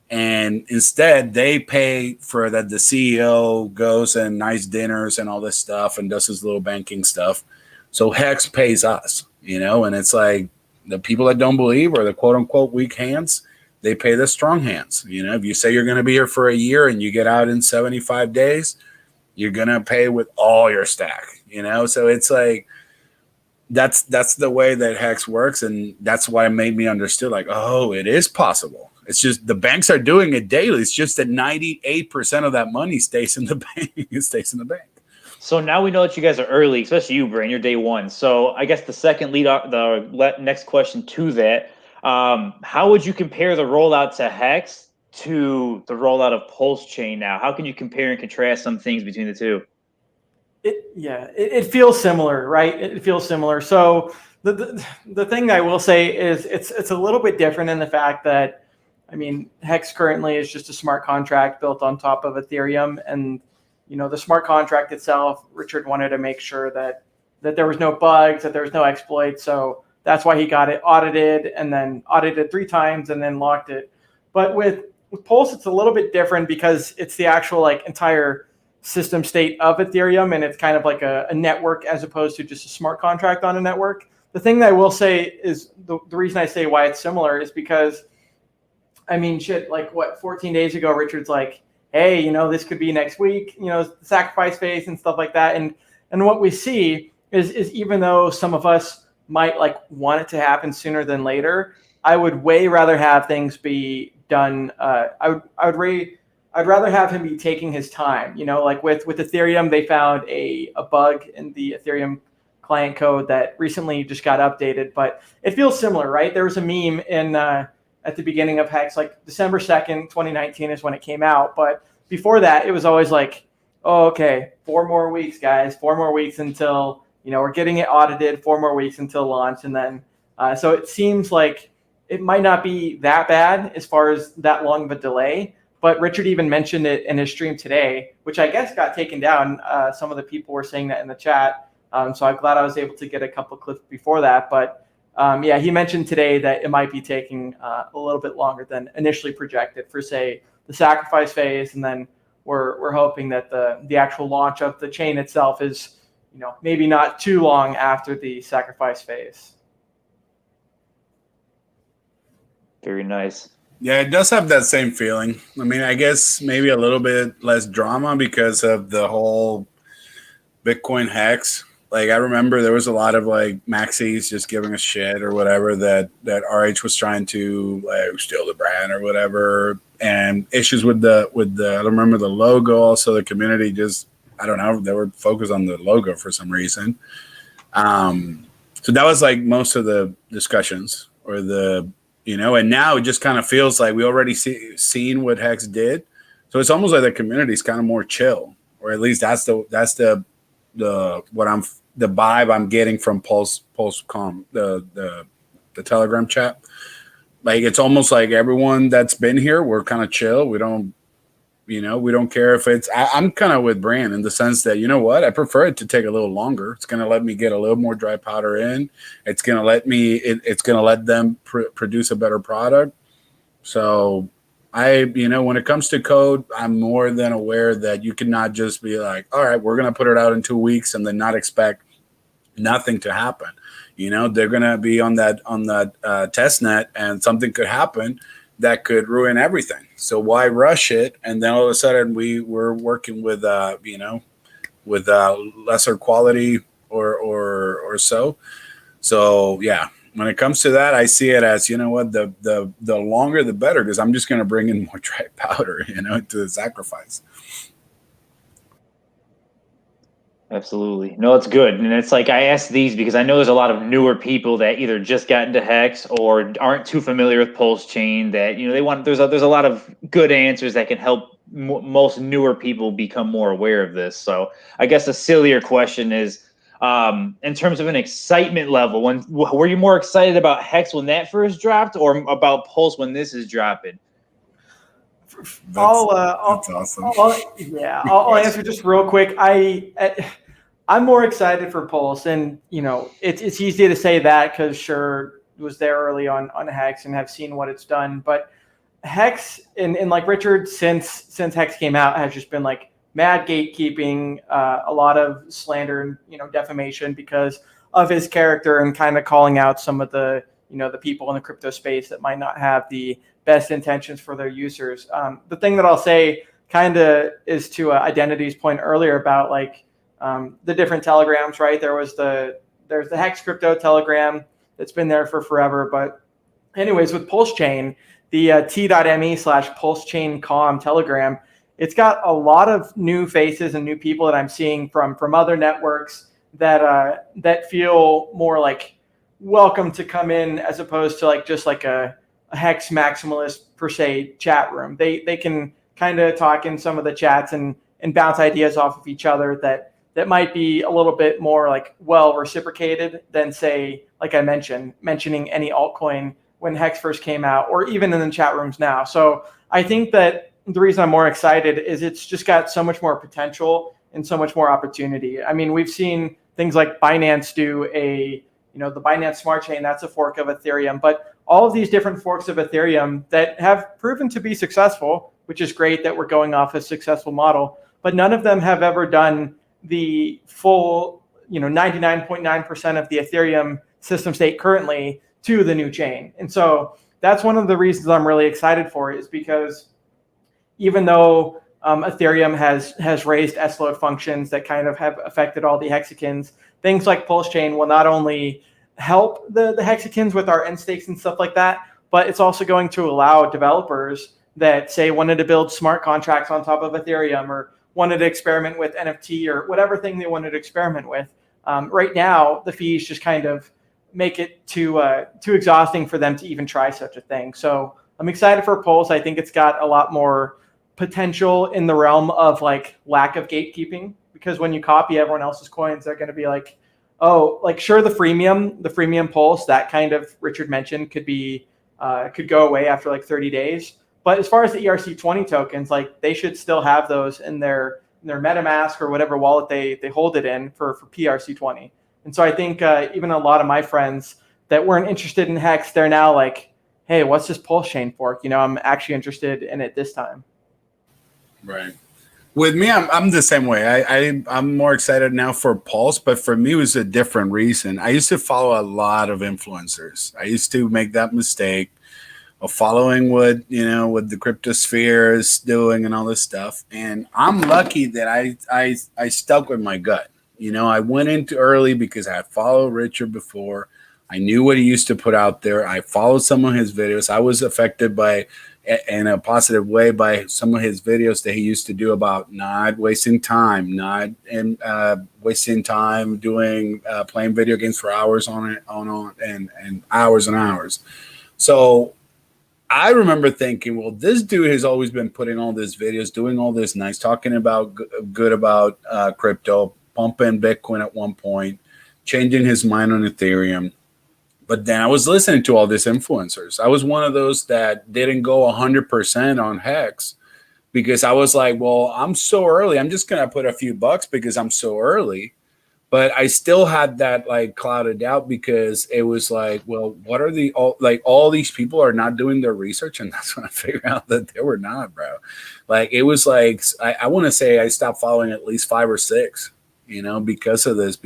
And instead, they pay for that. The CEO goes and nice dinners and all this stuff and does his little banking stuff. So Hex pays us, and it's like the people that don't believe, or the quote unquote weak hands, they pay the strong hands. If you say you're going to be here for a year and you get out in 75 days, you're going to pay with all your stack, So it's like, that's the way that Hex works. And that's why it made me understood, like, oh, it is possible. It's just the banks are doing it daily. It's just that 98% of that money stays in the bank. It stays in the bank. So now we know that you guys are early, especially you, Brain. You're day one. So I guess the next question to that, how would you compare the rollout to Hex to the rollout of Pulsechain now? How can you compare and contrast some things between the two? It feels similar, right? It feels similar. So the thing I will say is it's a little bit different in the fact that, Hex currently is just a smart contract built on top of Ethereum, and the smart contract itself, Richard wanted to make sure that there was no bugs, that there was no exploits. So that's why he got it audited, and then audited 3 times and then locked it. But with Pulse, it's a little bit different because it's the actual entire system state of Ethereum, and it's kind of like a network as opposed to just a smart contract on a network. The thing that I will say is the reason I say why it's similar is because, 14 days ago, Richard's like, hey, this could be next week, the sacrifice phase and stuff like that. And what we see is even though some of us might want it to happen sooner than later, I would way rather have things be done. I'd rather have him be taking his time, with Ethereum, they found a bug in the Ethereum client code that recently just got updated, but it feels similar, right? There was a meme at the beginning of Hex, December 2nd, 2019 is when it came out. But before that, it was always like, oh, okay, 4 more weeks, guys, 4 more weeks until, we're getting it audited, 4 more weeks until launch. And then, so it seems like it might not be that bad as far as that long of a delay. But Richard even mentioned it in his stream today, which I guess got taken down. Some of the people were saying that in the chat. So I'm glad I was able to get a couple clips before that. But he mentioned today that it might be taking a little bit longer than initially projected for, say, the sacrifice phase. And then we're hoping that the actual launch of the chain itself is, maybe not too long after the sacrifice phase. Very nice. Yeah, it does have that same feeling. I guess maybe a little bit less drama because of the whole Bitcoin Hex. I remember there was a lot of maxis just giving a shit or whatever that RH was trying to steal the brand or whatever, and issues with the I don't remember the logo. Also, the community just, I don't know, they were focused on the logo for some reason. So that was most of the discussions or the and now it just kind of feels like we already seen what Hex did, so it's almost like the community is kind of more chill, or at least that's the vibe I'm getting from Pulsecom, the Telegram chat. It's almost like everyone that's been here, we're kind of chill. We don't care if it's. I'm kind of with Bran in the sense that, I prefer it to take a little longer. It's going to let me get a little more dry powder in. It's going to let me. It's going to let them produce a better product. So when it comes to code, I'm more than aware that you cannot just be like, all right, we're going to put it out in 2 weeks and then not expect nothing to happen. They're going to be on that test net, and something could happen that could ruin everything. So why rush it? And then all of a sudden we're working with with lesser quality or so. So yeah. When it comes to that, I see it as, the longer the better, because I'm just going to bring in more dry powder, to the sacrifice. Absolutely. No, it's good. And it's like I asked these because I know there's a lot of newer people that either just got into Hex or aren't too familiar with Pulse Chain that, they want, there's a lot of good answers that can help most newer people become more aware of this. So I guess a sillier question is, in terms of an excitement level, were you more excited about Hex when that first dropped or about Pulse when this is dropping? That's awesome. I'll answer just real quick. I'm more excited for Pulse, and it's easy to say that because sure was there early on Hex and have seen what it's done, but Hex and like Richard since Hex came out has just been like mad gatekeeping, a lot of slander and defamation because of his character and kind of calling out some of the the people in the crypto space that might not have the best intentions for their users. The thing that I'll say kind of is to Identity's point earlier about like the different telegrams, right? There's the Hex crypto telegram that's been there for forever. But anyways, with Pulse Chain, the t.me/PulseChain.com telegram, it's got a lot of new faces and new people that I'm seeing from other networks that feel more like welcome to come in as opposed to like just like a Hex maximalist per se chat room. They can kind of talk in some of the chats and bounce ideas off of each other that might be a little bit more like well reciprocated than say, like I mentioning any altcoin when Hex first came out or even in the chat rooms now. So I think that the reason I'm more excited is it's just got so much more potential and so much more opportunity. I mean, we've seen things like Binance do the Binance Smart Chain, that's a fork of Ethereum, but all of these different forks of Ethereum that have proven to be successful, which is great that we're going off a successful model, but none of them have ever done the full, 99.9% of the Ethereum system state currently to the new chain. And so that's one of the reasons I'm really excited for it is because even though Ethereum has raised S-load functions that kind of have affected all the Hexicans, things like Pulse Chain will not only help the Hexicans with our end stakes and stuff like that, but it's also going to allow developers that say wanted to build smart contracts on top of Ethereum or wanted to experiment with NFT or whatever thing they wanted to experiment with. Right now, the fees just kind of make it too exhausting for them to even try such a thing. So I'm excited for Pulse. I think it's got a lot more potential in the realm of like lack of gatekeeping, because when you copy everyone else's coins, they're going to be like, oh, like sure, the freemium Pulse, that kind of Richard mentioned could go away after like 30 days. But as far as the ERC20 tokens, like they should still have those in their MetaMask or whatever wallet they hold it in for PRC20. And so I think even a lot of my friends that weren't interested in Hex, they're now like, hey, what's this Pulse Chain fork? I'm actually interested in it this time. Right. With me, I'm the same way. I'm more excited now for Pulse, but for me, it was a different reason. I used to follow a lot of influencers. I used to make that mistake of following what the cryptosphere is doing and all this stuff. And I'm lucky that I stuck with my gut. I went into early because I had followed Richard before. I knew what he used to put out there. I followed some of his videos. I was affected in a positive way by some of his videos that he used to do about not wasting time, wasting time doing playing video games for hours on and hours and hours. So I remember thinking, well, this dude has always been putting all these videos, doing all this nice, talking about good about crypto, pumping Bitcoin at one point, changing his mind on Ethereum. But then I was listening to all these influencers. I was one of those that didn't go 100% on Hex because I was like, well, I'm so early. I'm just going to put a few bucks because I'm so early. But I still had that like clouded out because it was like, well, what are all these people are not doing their research. And that's when I figured out that they were not, bro. Like, it was like, I want to say I stopped following at least 5 or 6. Because of this,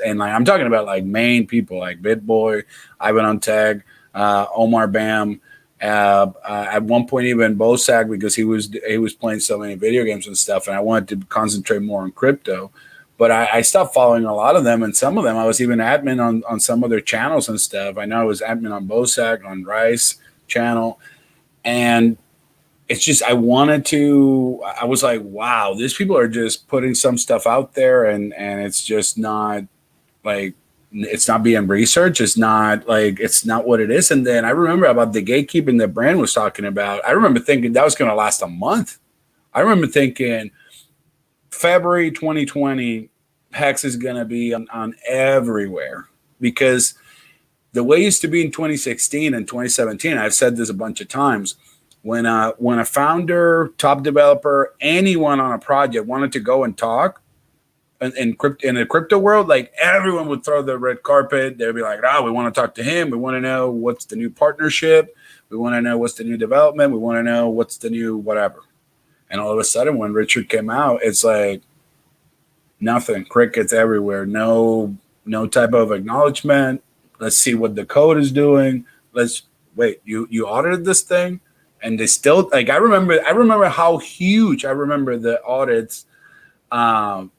and like I'm talking about like main people like BitBoy, Ivan on Tag, Omar Bam, at one point even Bosak, because he was playing so many video games and stuff, and I wanted to concentrate more on crypto. But I stopped following a lot of them, and some of them I was even admin on some of their channels and stuff. I know I was admin on Bosak, on Rice channel, and it's just I was like, wow, these people are just putting some stuff out there, and it's just not like, it's not being researched. It's not what it is. And then I remember about the gatekeeping that Brand was talking about. I remember thinking that was going to last a month. I remember thinking February 2020, Hex is going to be on everywhere, because the way it used to be in 2016 and 2017, I've said this a bunch of times, when a founder, top developer, anyone on a project wanted to go and talk, in the crypto world, like everyone would throw the red carpet. They'd be like, we want to talk to him. We want to know what's the new partnership. We want to know what's the new development. We want to know what's the new whatever. And all of a sudden, when Richard came out, it's like nothing. Crickets everywhere. No type of acknowledgement. Let's see what the code is doing. Let's wait. You audited this thing, and they still like. I remember how huge. I remember the audits.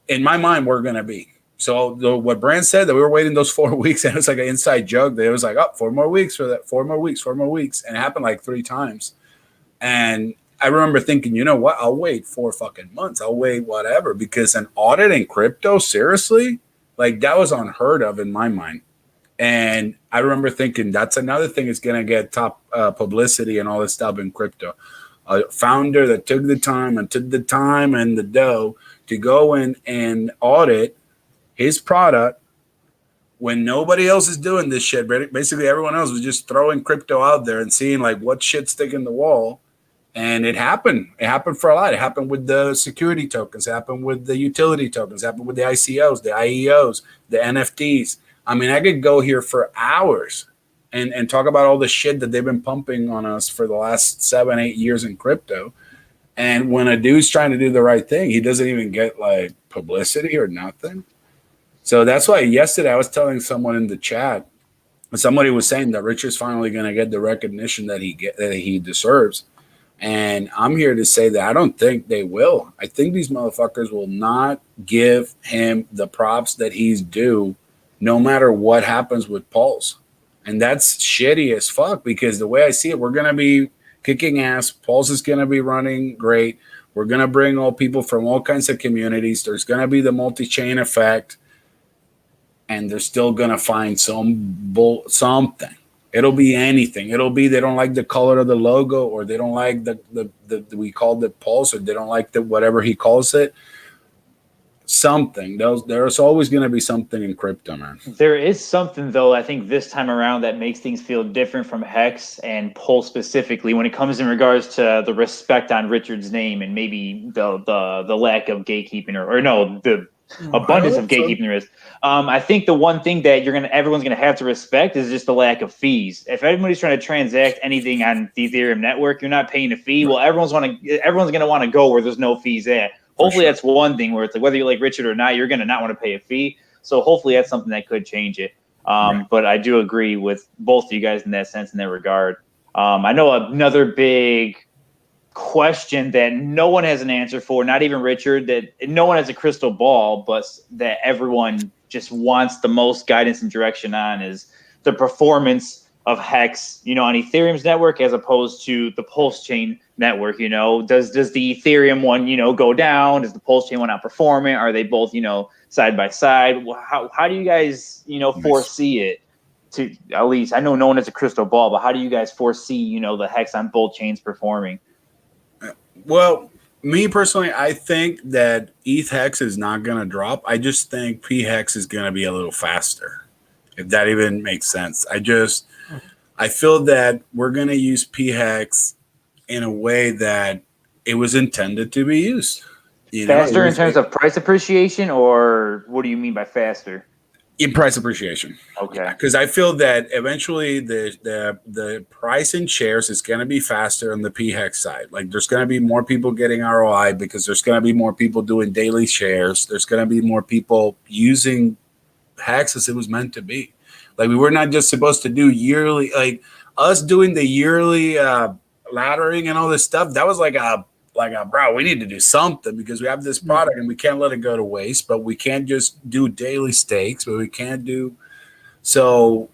In my mind, we're going to be. So what Brand said, that we were waiting those 4 weeks, and it was like an inside joke. It was like, 4 more weeks for that, 4 more weeks, 4 more weeks. And it happened like 3 times. And I remember thinking, you know what? I'll wait 4 fucking months. I'll wait whatever, because an audit in crypto, seriously, like that was unheard of in my mind. And I remember thinking that's another thing that's going to get top publicity and all this stuff in crypto. A founder that took the time and the dough to go in and audit his product when nobody else is doing this shit. Basically, everyone else was just throwing crypto out there and seeing like what shit sticking the wall. And it happened. It happened for a lot. It happened with the security tokens. It happened with the utility tokens. It happened with the ICOs, the IEOs, the NFTs. I mean, I could go here for hours and talk about all the shit that they've been pumping on us for the last 7-8 years in crypto. And when a dude's trying to do the right thing, he doesn't even get like publicity or nothing. So that's why yesterday I was telling someone in the chat, somebody was saying that Richard's finally going to get the recognition that he deserves. And I'm here to say that I don't think they will. I think these motherfuckers will not give him the props that he's due, no matter what happens with Pulse. And that's shitty as fuck, because the way I see it, we're going to be kicking ass. Pulse is going to be running great. We're going to bring all people from all kinds of communities. There's going to be the multi-chain effect, and they're still going to find something. It'll be anything. It'll be they don't like the color of the logo, or they don't like the we called it Pulse, or they don't like the whatever he calls it. Something. There's always going to be something in crypto, man. There is something, though, I think this time around that makes things feel different from Hex and Pulse specifically when it comes in regards to the respect on Richard's name and maybe the lack of gatekeeping or no, the abundance of gatekeeping there is. I think the one thing that everyone's gonna have to respect is just the lack of fees. If everybody's trying to transact anything on the Ethereum network, you're not paying a fee. Well, everyone's gonna want to go where there's no fees at. Hopefully that's one thing where it's like whether you like Richard or not, you're gonna not want to pay a fee. So hopefully that's something that could change it. But I do agree with both of you guys in that sense, in that regard. I know another big question that no one has an answer for, not even Richard, that no one has a crystal ball, but that everyone just wants the most guidance and direction on is the performance of Hex, on Ethereum's network as opposed to the Pulse chain network. Does the Ethereum one, go down? Does the Pulse chain one outperform it? Are they both, side by side? How do you guys, foresee it? To at least, I know no one has a crystal ball, but how do you guys foresee, the Hex on both chains performing? Well, me personally, I think that ETH Hex is not going to drop. I just think P Hex is going to be a little faster, if that even makes sense. I feel that we're going to use P Hex in a way that it was intended to be used. Faster in terms of price appreciation, or what do you mean by faster? In price appreciation. Okay. Because I feel that eventually the price in shares is going to be faster on the P Hex side. Like there's going to be more people getting ROI because there's going to be more people doing daily shares. There's going to be more people using Hex as it was meant to be. Like we were not just supposed to do yearly, like us doing the yearly laddering and all this stuff. That was like a bro, we need to do something because we have this product and we can't let it go to waste, but we can't just do daily stakes, but we can't do. So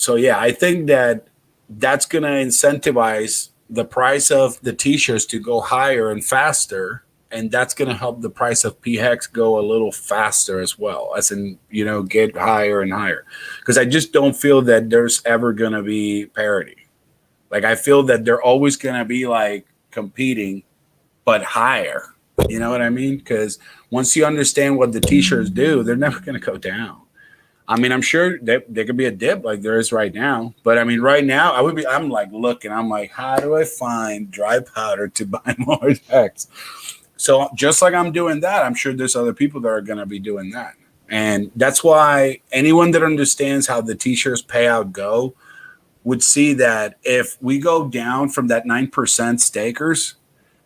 yeah, I think that's going to incentivize the price of the t-shirts to go higher and faster, and that's going to help the price of PHEX go a little faster as well, as in, get higher and higher. Because I just don't feel that there's ever going to be parity. Like, I feel that they're always going to be like competing, but higher. You know what I mean? Because once you understand what the t-shirts do, they're never going to go down. I mean, I'm sure there could be a dip like there is right now. But I mean, right now, I'm like looking, I'm like, how do I find dry powder to buy more Hex? So just like I'm doing that, I'm sure there's other people that are going to be doing that. And that's why anyone that understands how the t-shirts payout go would see that if we go down from that 9% stakers,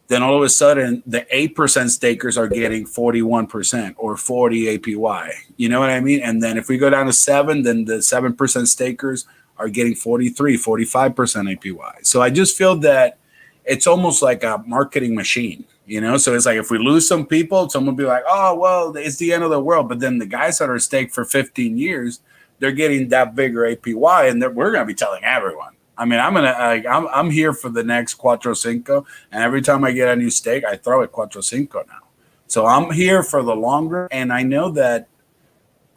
then all of a sudden the 8% stakers are getting 41% or 40 APY. You know what I mean? And then if we go down to 7, then the 7% stakers are getting 43, 45% APY. So I just feel that it's almost like a marketing machine, So it's like if we lose some people, someone will be like, oh, well, it's the end of the world. But then the guys that are staked for 15 years, they're getting that bigger APY, and we're going to be telling everyone. I mean, I'm here for the next Cuatro Cinco, and every time I get a new stake, I throw it Cuatro Cinco now. So I'm here for the longer, and I know that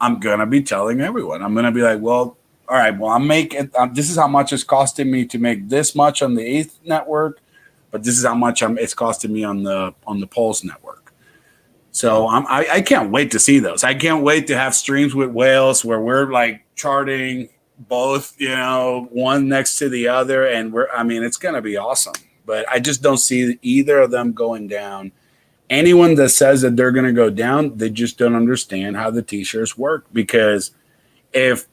I'm gonna be telling everyone. I'm gonna be like, well, all right, well, I'm making this is how much it's costing me to make this much on the ETH network, but this is how much it's costing me on the Pulse network. So I can't wait to see those. I can't wait to have streams with whales where we're like charting both, one next to the other, and it's going to be awesome. But I just don't see either of them going down. Anyone that says that they're going to go down, they just don't understand how the t-shirts work. Because if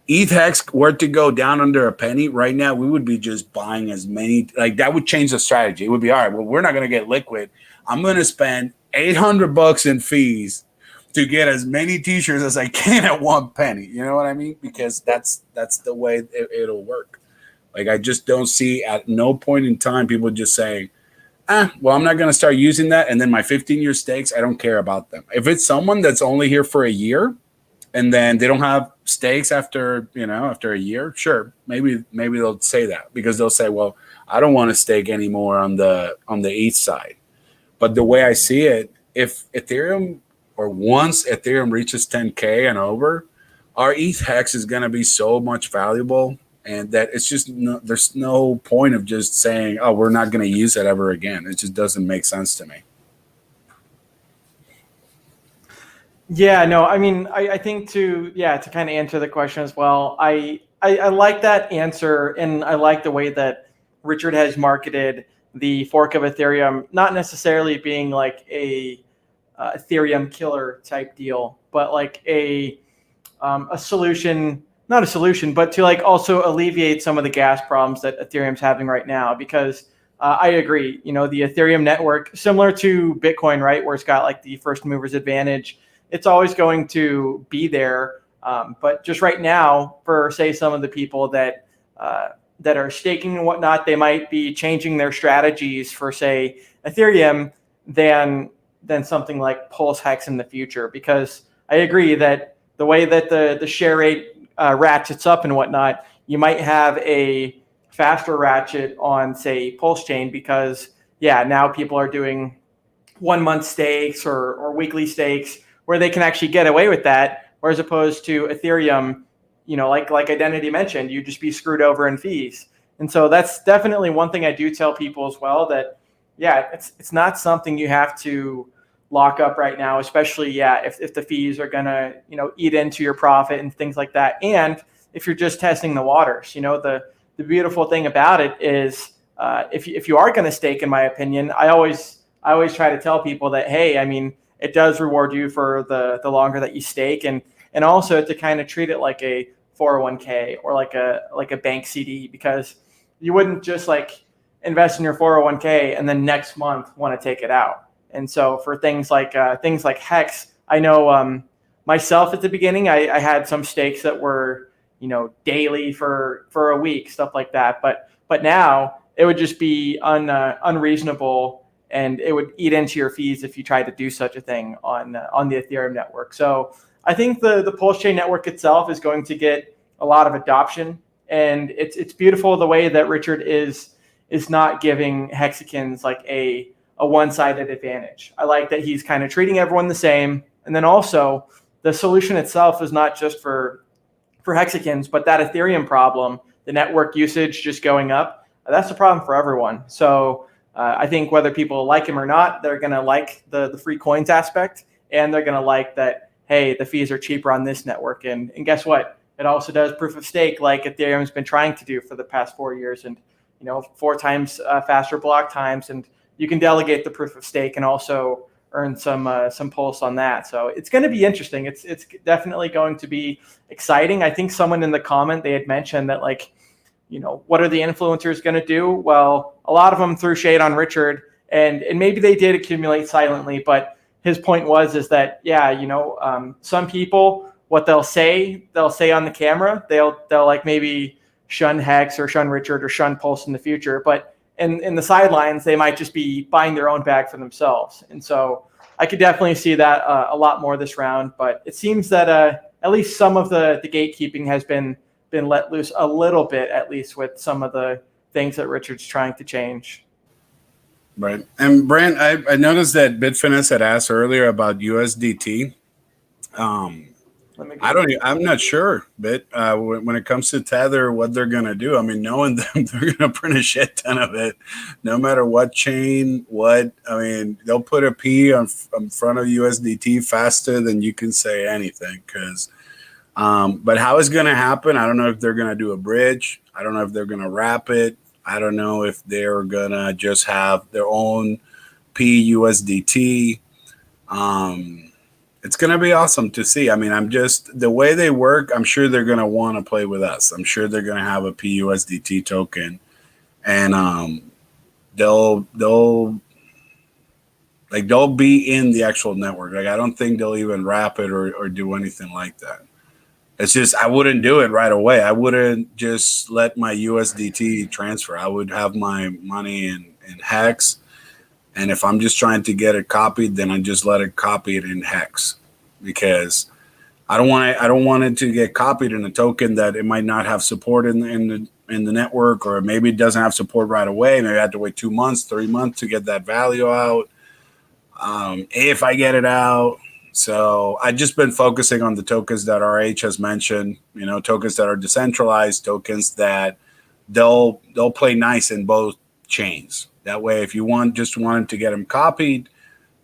ETH Hex were to go down under a penny right now, we would be just buying as many. Like, that would change the strategy. It would be, all right, well, we're not going to get liquid. I'm going to spend $800 in fees to get as many t-shirts as I can at 1 penny. You know what I mean? Because that's the way it'll work. Like, I just don't see at no point in time people just saying, well, I'm not going to start using that. And then my 15-year stakes, I don't care about them. If it's someone that's only here for a year and then they don't have stakes after a year, sure. Maybe they'll say that, because they'll say, well, I don't want to stake anymore on the ETH side. But the way I see it, if Ethereum, or once Ethereum reaches 10K and over, our ETH Hex is going to be so much valuable, and that it's just there's no point of just saying, oh, we're not going to use it ever again. It just doesn't make sense to me. Yeah, no, I mean, I think to kind of answer the question as well, I like that answer, and I like the way that Richard has marketed the fork of Ethereum, not necessarily being like a Ethereum killer type deal, but like a solution, not a solution, but to like also alleviate some of the gas problems that Ethereum's having right now. Because I agree, the Ethereum network, similar to Bitcoin, right, where it's got like the first mover's advantage, it's always going to be there. But just right now, for say some of the people that are staking and whatnot, they might be changing their strategies for say Ethereum than something like Pulse Hex in the future. Because I agree that the way that the share rate ratchets up and whatnot, you might have a faster ratchet on say Pulse Chain, because now people are doing 1 month stakes or weekly stakes where they can actually get away with that, whereas opposed to Ethereum, like Identity mentioned, you'd just be screwed over in fees. And so that's definitely one thing I do tell people as well, that it's not something you have to lock up right now, especially if the fees are gonna eat into your profit and things like that. And if you're just testing the waters, the beautiful thing about it is if you are going to stake, in my opinion, I always try to tell people that, hey, I mean, it does reward you for the longer that you stake, and also to kind of treat it like a 401k or like a bank CD, because you wouldn't just like invest in your 401k and then next month want to take it out. And so for things like Hex, I know myself at the beginning, I had some stakes that were daily for a week, stuff like that. But now it would just be unreasonable, and it would eat into your fees if you tried to do such a thing on the Ethereum network. So I think the Pulse Chain network itself is going to get a lot of adoption, and it's beautiful the way that Richard is is not giving Hexicans like a one-sided advantage. I like that he's kind of treating everyone the same. And then also the solution itself is not just for Hexicans, but that Ethereum problem, the network usage just going up, that's a problem for everyone. So I think whether people like him or not, they're going to like the free coins aspect, and they're going to like that, hey, the fees are cheaper on this network. And guess what? It also does proof of stake like Ethereum's been trying to do for the past 4 years, and 4 times faster block times, and you can delegate the proof of stake and also earn some pulse on that. So it's going to be interesting. It's definitely going to be exciting. I think someone in the comment, they had mentioned that, like, what are the influencers going to do? Well, a lot of them threw shade on Richard, and maybe they did accumulate silently, but his point is that, some people, what they'll say on the camera, they'll like maybe shun Hex or shun Richard or shun Pulse in the future, but in the sidelines, they might just be buying their own bag for themselves. And so I could definitely see that a lot more this round, but it seems that at least some of the gatekeeping has been let loose a little bit, at least with some of the things that Richard's trying to change. Right. And Brant, I noticed that Bitfinex had asked earlier about USDT. I'm not sure, but when it comes to Tether, what they're going to do, I mean, knowing them, they're going to print a shit ton of it, no matter what chain, they'll put a P in front of USDT faster than you can say anything. But how it's going to happen, I don't know if they're going to do a bridge. I don't know if they're going to wrap it. I don't know if they're going to just have their own PUSDT. It's going to be awesome to see. I mean, the way they work, I'm sure they're going to want to play with us. I'm sure they're going to have a PUSDT token, and they'll be in the actual network. Like, I don't think they'll even wrap it or do anything like that. It's just, I wouldn't do it right away. I wouldn't just let my USDT transfer. I would have my money in Hex. And if I'm just trying to get it copied, then I just let it copy it in Hex, because I don't want it to get copied in a token that it might not have support in the network, or maybe it doesn't have support right away. Maybe I have to wait 2 months, 3 months to get that value out. If I get it out. So I've just been focusing on the tokens that RH has mentioned, tokens that are decentralized, tokens that they'll play nice in both chains. That way, if you just wanted to get them copied,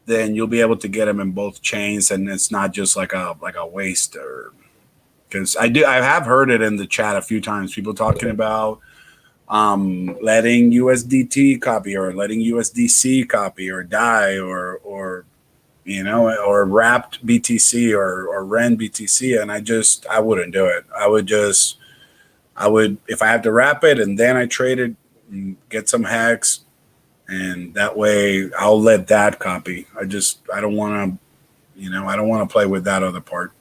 then you'll be able to get them in both chains, and it's not just like a waste. Or because I have heard it in the chat a few times, people talking about letting USDT copy or letting USDC copy or DAI or wrapped BTC or REN BTC, and I wouldn't do it. I would if I have to wrap it and then I trade it and get some Hex. And that way I'll let that copy. I don't want to play with that other part.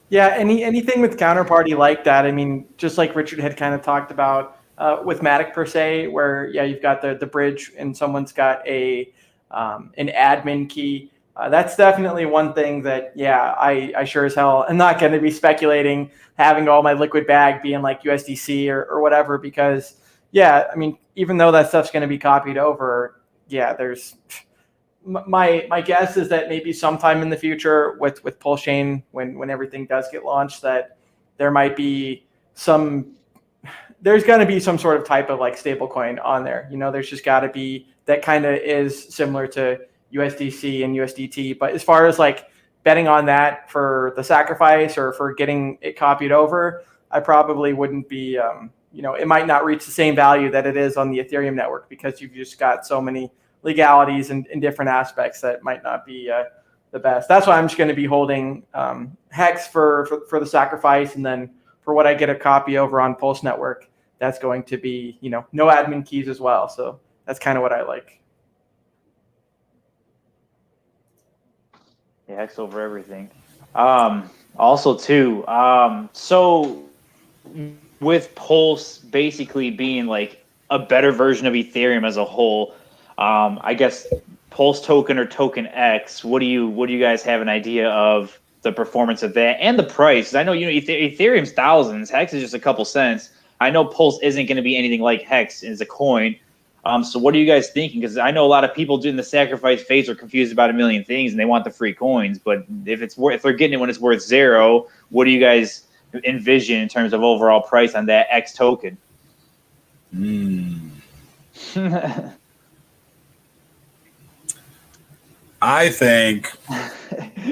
Yeah, anything with counterparty like that. I mean, just like Richard had kind of talked about with Matic per se, where you've got the bridge and someone's got an admin key. That's definitely one thing that, I sure as hell am not going to be speculating having all my liquid bag being like USDC or whatever, because, I mean, even though that stuff's going to be copied over, there's my guess is that maybe sometime in the future with Pulsechain, when everything does get launched, that there might be there's going to be some sort of type of like stable coin on there. There's just got to be that kind of is similar to USDC and USDT. But as far as like betting on that for the sacrifice or for getting it copied over, I probably wouldn't be, it might not reach the same value that it is on the Ethereum network, because you've just got so many legalities and different aspects that might not be the best. That's why I'm just going to be holding Hex for the sacrifice. And then for what I get a copy over on Pulse Network, that's going to be, no admin keys as well. So that's kind of what I like. Yeah, Hex over everything. Also, too, so with Pulse basically being like a better version of Ethereum as a whole, I guess Pulse token or token X, what do you guys have an idea of the performance of that and the price? I know Ethereum's thousands, Hex is just a couple cents. I know Pulse isn't going to be anything like Hex as a coin. So what are you guys thinking? Because I know a lot of people doing the sacrifice phase are confused about a million things and they want the free coins. But if they're getting it when it's worth 0, what do you guys envision in terms of overall price on that X token? I think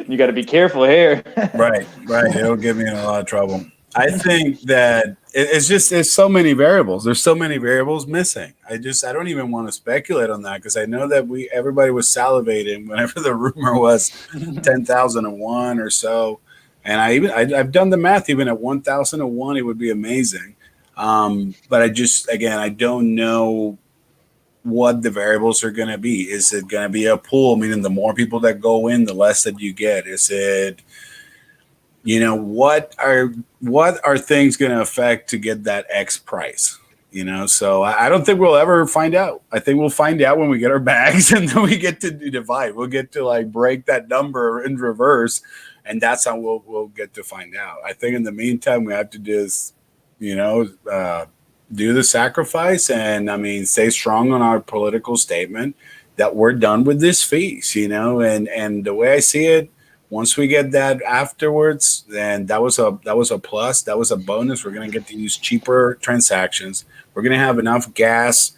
you got to be careful here. right. It'll get me in a lot of trouble. I think that there's so many variables. There's so many variables missing. I don't even want to speculate on that because I know that everybody was salivating whenever the rumor was 10,001 or so. And I've done the math. Even at 1,001, it would be amazing. But I don't know what the variables are going to be. Is it going to be a pool, meaning the more people that go in, the less that you get? Is it, what are things going to affect to get that X price? So I don't think we'll ever find out. I think we'll find out when we get our bags and then we get to divide. We'll get to like break that number in reverse, and that's how we'll get to find out. I think in the meantime we have to just, do the sacrifice and stay strong on our political statement that we're done with this fees, and the way I see it, once we get that afterwards, then that was a plus. That was a bonus. We're going to get to use cheaper transactions. We're going to have enough gas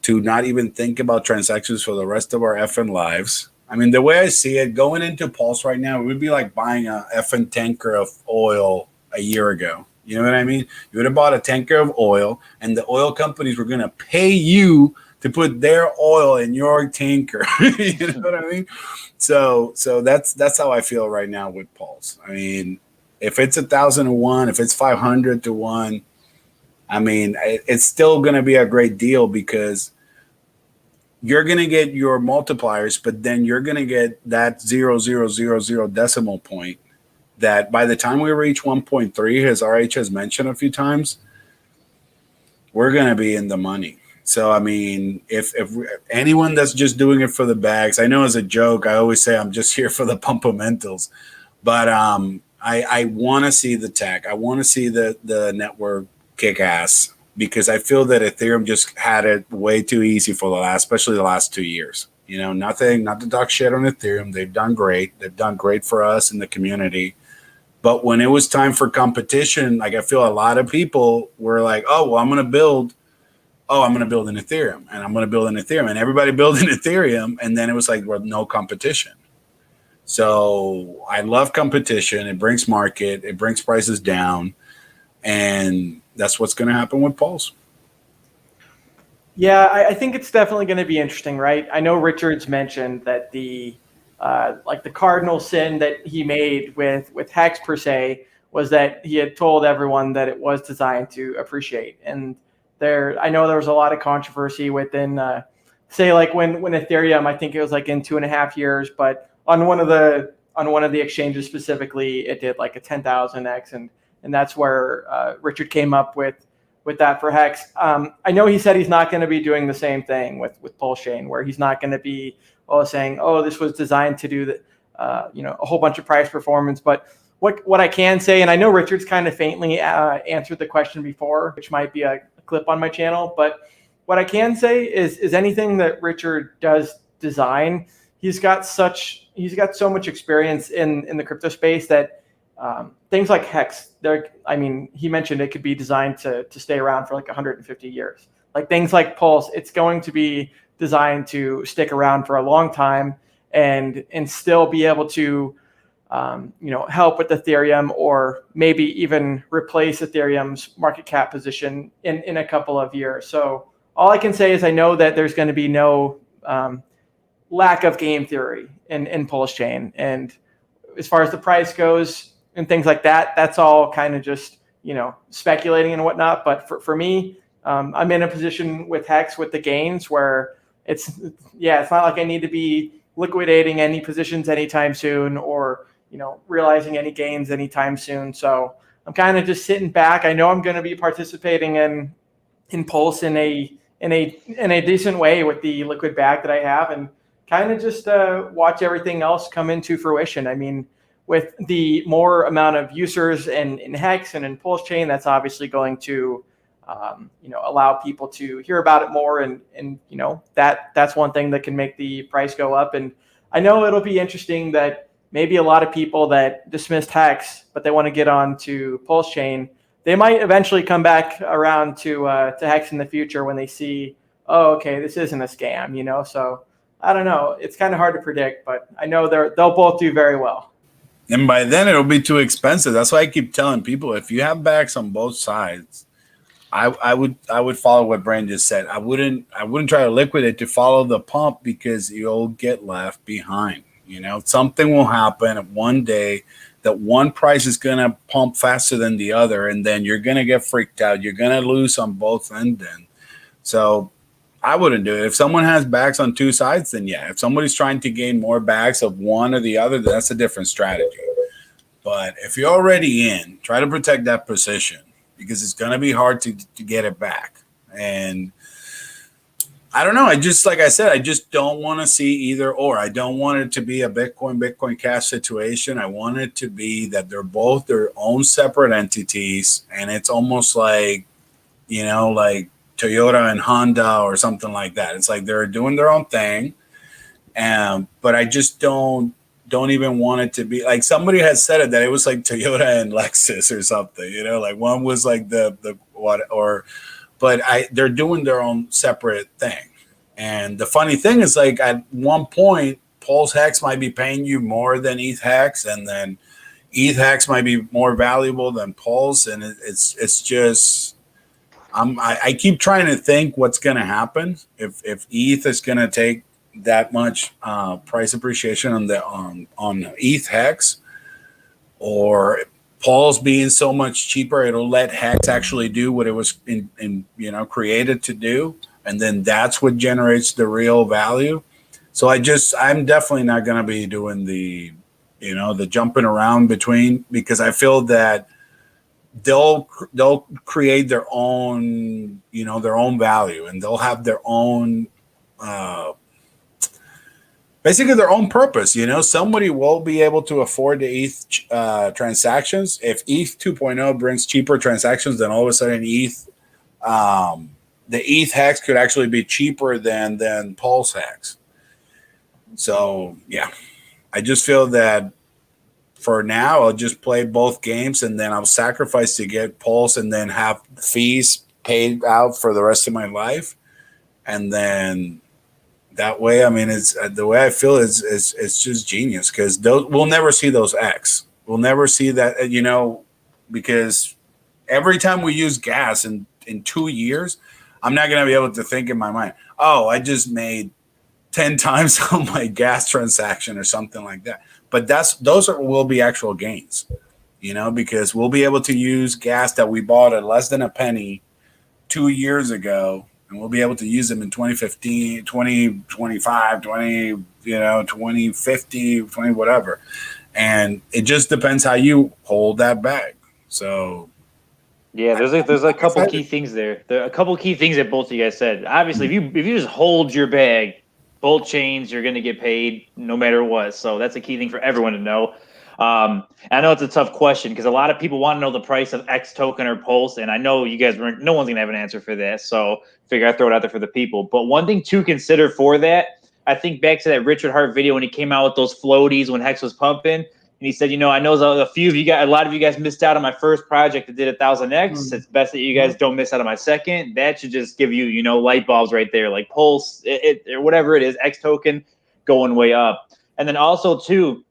to not even think about transactions for the rest of our effing lives. The way I see it, going into Pulse right now, it would be like buying a effing tanker of oil a year ago. You know what I mean? You would have bought a tanker of oil, and the oil companies were going to pay you to put their oil in your tanker. You know what I mean? So that's how I feel right now with Pulse. If it's 1,001, if it's 500 to 1, it's still going to be a great deal because you're going to get your multipliers, but then you're going to get that 0.0000 decimal point that by the time we reach 1.3, as RH has mentioned a few times, we're going to be in the money. So, if anyone that's just doing it for the bags, I know as a joke, I always say I'm just here for the pumpamentals, but I want to see the tech. I want to see the network kick ass because I feel that Ethereum just had it way too easy especially the last 2 years. Not to talk shit on Ethereum. They've done great. They've done great for us in the community. But when it was time for competition, I feel a lot of people were like, oh, well, I'm going to build an Ethereum and I'm going to build an Ethereum, and everybody built an Ethereum. And then it was like, well, no competition. So I love competition. It brings market, it brings prices down. And that's what's going to happen with Pulse. Yeah, I think it's definitely going to be interesting, right? I know Richard's mentioned that the cardinal sin that he made with Hex per se was that he had told everyone that it was designed to appreciate. And I know there was a lot of controversy within, say like when Ethereum, I think it was like in 2.5 years, but on one of the exchanges specifically, it did like a 10,000x, and that's where Richard came up with that for Hex. I know he said he's not going to be doing the same thing with Pulsechain, where he's not going to be saying, oh, this was designed to do a whole bunch of price performance. But what I can say, and I know Richard's kind of faintly answered the question before, which might be a clip on my channel, but what I can say is anything that Richard does design, he's got so much experience in the crypto space that things like Hex, he mentioned it could be designed to stay around for like 150 years. Like things like Pulse, it's going to be designed to stick around for a long time and still be able to help with Ethereum, or maybe even replace Ethereum's market cap position in a couple of years. So all I can say is I know that there's going to be no lack of game theory in Pulsechain. And as far as the price goes and things like that, that's all kind of just, speculating and whatnot. But for me, I'm in a position with Hex with the gains where it's not like I need to be liquidating any positions anytime soon or, realizing any gains anytime soon. So I'm kind of just sitting back. I know I'm going to be participating in Pulse in a decent way with the liquid bag that I have, and kind of just watch everything else come into fruition. With the more amount of users in Hex and in Pulsechain, that's obviously going to allow people to hear about it more. And that's one thing that can make the price go up. And I know it'll be interesting that maybe a lot of people that dismissed Hex, but they want to get on to Pulsechain, they might eventually come back around to Hex in the future when they see, oh, okay, this isn't a scam, So I don't know. It's kind of hard to predict, but I know they'll both do very well. And by then it'll be too expensive. That's why I keep telling people, if you have backs on both sides, I would follow what Brand just said. I wouldn't try to liquidate to follow the pump, because you'll get left behind. Something will happen one day that one price is going to pump faster than the other, and then you're going to get freaked out. You're going to lose on both ends. Then, so I wouldn't do it. If someone has backs on two sides, then yeah. If somebody's trying to gain more backs of one or the other, that's a different strategy. But if you're already in, try to protect that position, because it's going to be hard to get it back. And I don't know. Like I said, I just don't want to see either or. I don't want it to be a Bitcoin Cash situation. I want it to be that they're both their own separate entities, and it's almost like, like Toyota and Honda or something like that. It's like they're doing their own thing, but I just don't even want it to be like, somebody has said it, that it was like Toyota and Lexus or something. Like one was like but they're doing their own separate thing. And the funny thing is, like, at one point, Pulse Hex might be paying you more than ETH Hex, and then ETH Hex might be more valuable than Pulse. And it's just, I keep trying to think what's going to happen if ETH is going to take that much price appreciation on ETH Hex, or Pulse being so much cheaper, it'll let Hex actually do what it was created to do, and then that's what generates the real value. So I'm definitely not going to be doing the jumping around between, because I feel that they'll create their own value, and they'll have their own basically their own purpose. Somebody will be able to afford the ETH transactions. If ETH 2.0 brings cheaper transactions, then all of a sudden the ETH Hex could actually be cheaper than Pulse Hex. So yeah, I just feel that for now I'll just play both games, and then I'll sacrifice to get Pulse, and then have fees paid out for the rest of my life, and then that way, I mean, it's the way I feel is it's just genius, because we'll never see those X. We'll never see that, because every time we use gas in 2 years, I'm not going to be able to think in my mind, oh, I just made 10 times on my gas transaction or something like that. But will be actual gains, because we'll be able to use gas that we bought at less than a penny 2 years ago, and we'll be able to use them in 2015, 2025, 2050, 20 whatever. And it just depends how you hold that bag. So yeah, there's a couple key things there. There are a couple key things that both of you guys said. Obviously, if you just hold your bag, both chains, you're going to get paid no matter what. So that's a key thing for everyone to know. I know it's a tough question, because a lot of people want to know the price of X token or Pulse, and I know you guys no one's gonna have an answer for that. So figure I'd throw it out there for the people. But one thing to consider for that, I think back to that Richard Hart video when he came out with those floaties when Hex was pumping, and he said, I know a lot of you guys missed out on my first project that did 1,000X. It's best that you guys don't miss out on my second. That should just give you, light bulbs right there, like Pulse, or whatever it is, X token going way up. And then also too,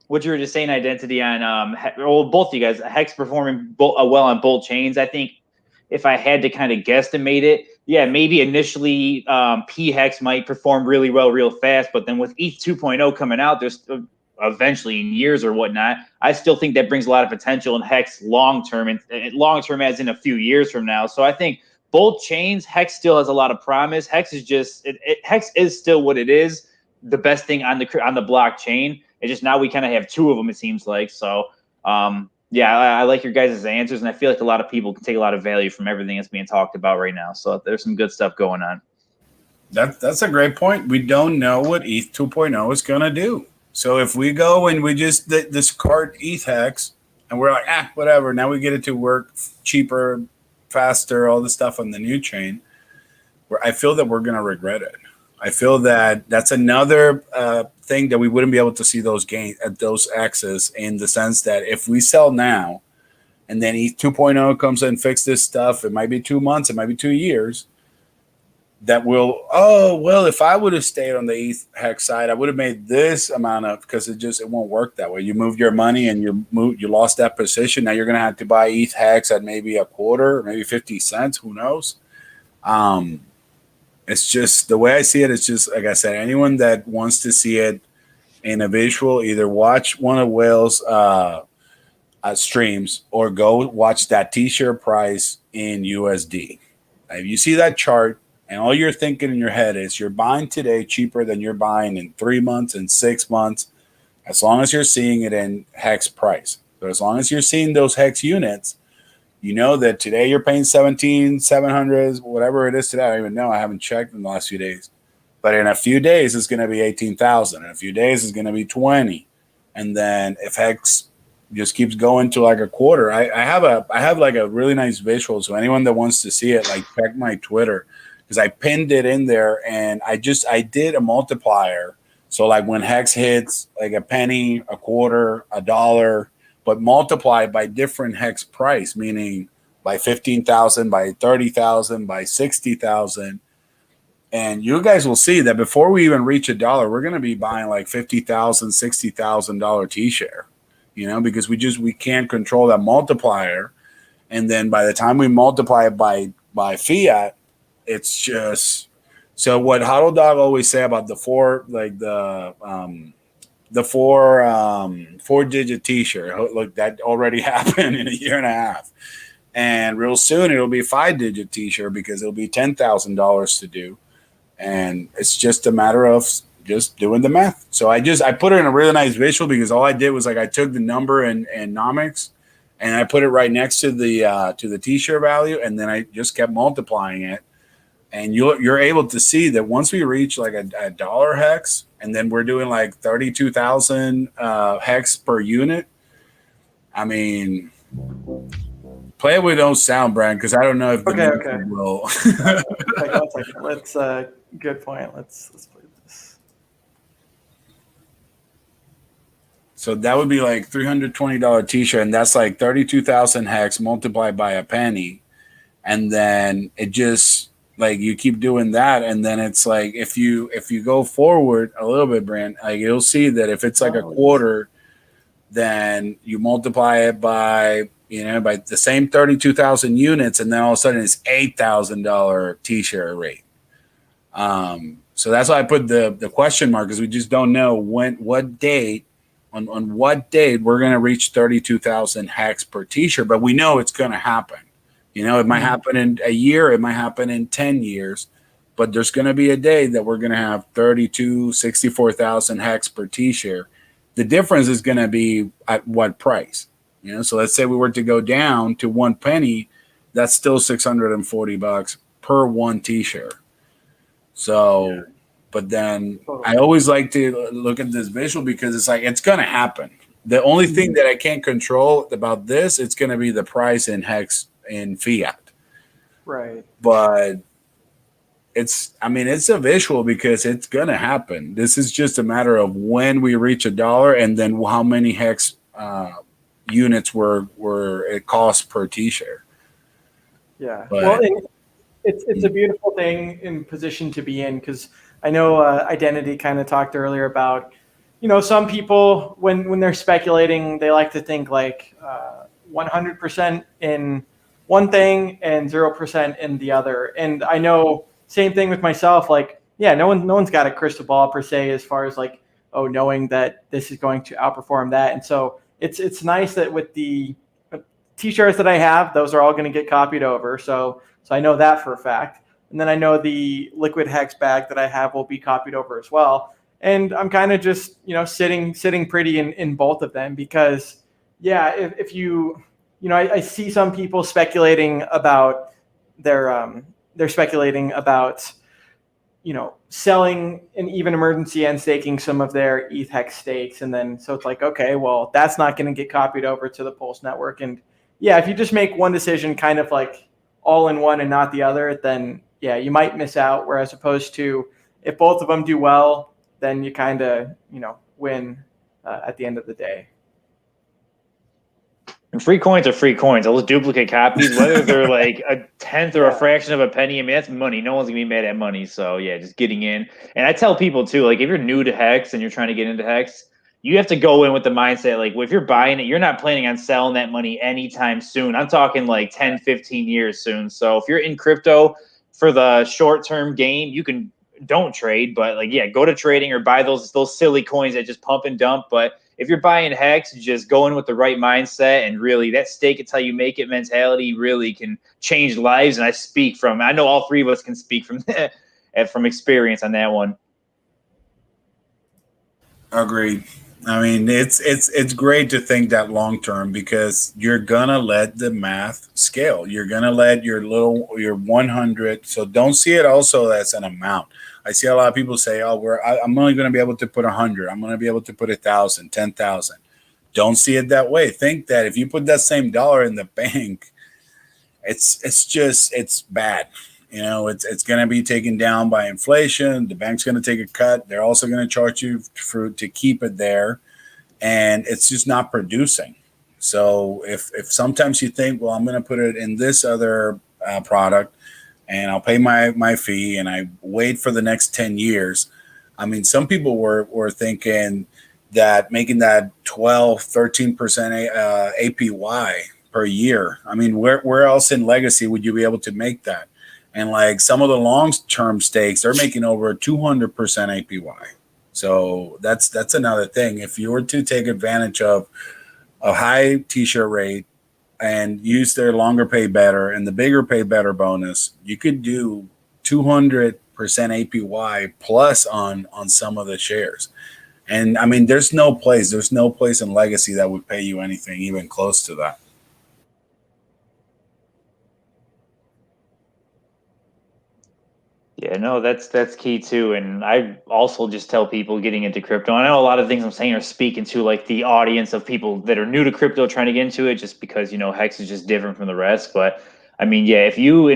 what you were just saying, Identity, on both of you guys, Hex performing well on both chains. I think if I had to kind of guesstimate it, yeah, maybe initially P Hex might perform really well real fast, but then with ETH 2.0 coming out, there's eventually in years or whatnot, I still think that brings a lot of potential in Hex long term, and long term as in a few years from now. So I think both chains, Hex still has a lot of promise. Hex is just Hex is still what it is, the best thing on the blockchain. It's just now we kind of have two of them, it seems like. So, yeah, I like your guys' answers, and I feel like a lot of people can take a lot of value from everything that's being talked about right now. So there's some good stuff going on. That's a great point. We don't know what ETH 2.0 is going to do. So if we go and we just discard ETH Hex, and we're like, whatever, now we get it to work cheaper faster, all the stuff on the new chain, where I feel that we're going to regret it. I feel that that's another thing that we wouldn't be able to see those gains at those X's, in the sense that if we sell now and then ETH 2.0 comes in and fix this stuff, it might be 2 months, it might be 2 years, that will, oh, well, if I would have stayed on the ETH Hex side, I would have made this amount of, because it won't work that way. You moved your money and you lost that position. Now you're going to have to buy ETH Hex at maybe a quarter, maybe 50 cents, who knows? It's just, the way I see it, it's just, like I said, anyone that wants to see it in a visual, either watch one of Will's streams or go watch that t-shirt price in USD. If you see that chart and all you're thinking in your head is you're buying today cheaper than you're buying in 3 months and 6 months, as long as you're seeing it in Hex price. So as long as you're seeing those Hex units, you know that today you're paying 17,700, whatever it is today. I don't even know. I haven't checked in the last few days. But in a few days, it's going to be 18,000. In a few days, it's going to be 20. And then if Hex just keeps going to like a quarter, I have like a really nice visual. So anyone that wants to see it, like, check my Twitter, because I pinned it in there, and I did a multiplier. So like when Hex hits like a penny, a quarter, a dollar, but multiply by different Hex price, meaning by 15,000, by 30,000, by 60,000. And you guys will see that before we even reach $1, we're going to be buying like $50,000, $60,000 T-share, because we can't control that multiplier. And then by the time we multiply it by fiat, it's just, so what Huddle Dog always say about the four-digit T-shirt. Look, that already happened in a year and a half. And real soon it'll be a 5-digit T-shirt, because it'll be $10,000 to do. And it's just a matter of just doing the math. So I put it in a really nice visual, because all I did was, like, I took the number in nomics and I put it right next to the T-shirt value, and then I just kept multiplying it. And you're able to see that once we reach like a dollar Hex, and then we're doing like 32,000 Hex per unit. I mean, play it with no sound, Brad, because I don't know if the okay. will. One second. Let's good point. Let's play this. So that would be like $320 T-shirt, and that's like 32,000 Hex multiplied by a penny, and then it just, like, you keep doing that, and then it's like if you go forward a little bit, Brand, like, you'll see that if it's like a quarter, then you multiply it by by the same 32,000 units, and then all of a sudden it's $8,000 T-shirt rate. So that's why I put the question mark, because we just don't know what date we're going to reach 32,000 Hex per T-shirt, but we know it's going to happen. It might happen in a year, it might happen in 10 years, but there's going to be a day that we're going to have 64,000 Hex per T-shirt. The difference is going to be at what price. So let's say we were to go down to 1 penny, that's still $640 per one T-shirt. So, but then I always like to look at this visual, because it's like, it's going to happen. The only thing that I can't control about this, it's going to be the price in Hex in fiat. Right. But it's a visual, because it's going to happen. This is just a matter of when we reach $1, and then how many Hex units were it cost per T-shirt. Yeah. But, well, it's a beautiful thing in position to be in, because I know Identity kind of talked earlier about, some people when they're speculating, they like to think like 100% in one thing and 0% in the other. And I know, same thing with myself, like, yeah, no one's got a crystal ball per se, as far as like, knowing that this is going to outperform that. And so it's nice that with the T-shirts that I have, those are all going to get copied over. So I know that for a fact. And then I know the liquid Hex bag that I have will be copied over as well. And I'm kind of just, sitting pretty in both of them, because yeah, if you, I see some people speculating about they're speculating about, selling and even emergency and staking some of their ETH Hex stakes. And then, so it's like, okay, well, that's not going to get copied over to the Pulse network. And yeah, if you just make one decision, kind of like all in one and not the other, then yeah, you might miss out. Whereas opposed to if both of them do well, then you kind of, win at the end of the day. And free coins are free coins. Those duplicate copies, whether they're like a tenth or a fraction of a penny, I mean, that's money. No one's gonna be mad at money. So yeah, just getting in. And I tell people too, like if you're new to Hex and you're trying to get into Hex, you have to go in with the mindset, like if you're buying it, you're not planning on selling that money anytime soon. I'm talking like 10, 15 years soon. So if you're in crypto for the short-term gain, don't trade, but like, yeah, go to trading or buy those silly coins that just pump and dump. But if you're buying Hex, just go in with the right mindset, and really that stake it till you make it mentality really can change lives. And I know all three of us can speak from that, from experience on that one. Agreed. I mean, it's great to think that long term, because you're gonna let the math scale. You're gonna let your 100. So don't see it also as an amount. I see a lot of people say, "Oh, I'm only going to be able to put 100. I'm going to be able to put 1,000, 10,000." Don't see it that way. Think that if you put that same dollar in the bank, it's bad. It's going to be taken down by inflation. The bank's going to take a cut. They're also going to charge you to keep it there, and it's just not producing. So if sometimes you think, well, I'm going to put it in this other product, and I'll pay my fee, and I wait for the next 10 years. I mean, some people were thinking that making that 12, 13% APY per year. I mean, where else in legacy would you be able to make that? And like some of the long-term stakes, they're making over 200% APY. So that's another thing. If you were to take advantage of a high t-shirt rate and use their longer pay better and the bigger pay better bonus, you could do 200% APY plus on some of the shares. And I mean, there's no place in legacy that would pay you anything even close to that. Yeah, no, that's key too. And I also just tell people getting into crypto. I know a lot of things I'm saying are speaking to like the audience of people that are new to crypto trying to get into it, just because, Hex is just different from the rest. But I mean, yeah, if you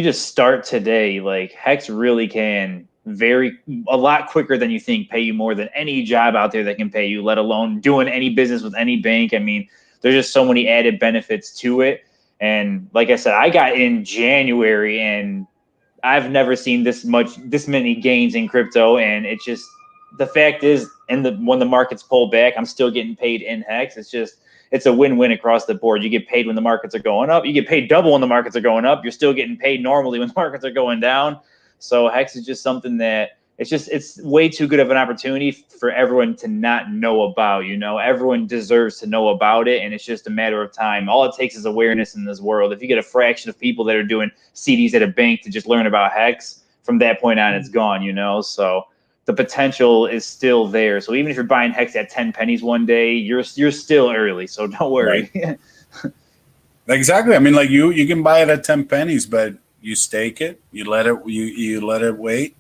just start today, like Hex really can a lot quicker than you think pay you more than any job out there that can pay you, let alone doing any business with any bank. I mean, there's just so many added benefits to it. And like I said, I got in January, and I've never seen this many gains in crypto. And it's just, the fact is, when the markets pull back, I'm still getting paid in Hex. It's a win-win across the board. You get paid when the markets are going up. You get paid double when the markets are going up. You're still getting paid normally when the markets are going down. So Hex is just something that it's way too good of an opportunity for everyone to not know about. Everyone deserves to know about it, and it's just a matter of time. All it takes is awareness in this world. If you get a fraction of people that are doing CDs at a bank to just learn about Hex, from that point on, it's gone. So the potential is still there. So even if you're buying Hex at 10 pennies one day, you're still early. So don't worry. Right. Exactly. I mean, like you can buy it at 10 pennies, but you stake it, you let it wait.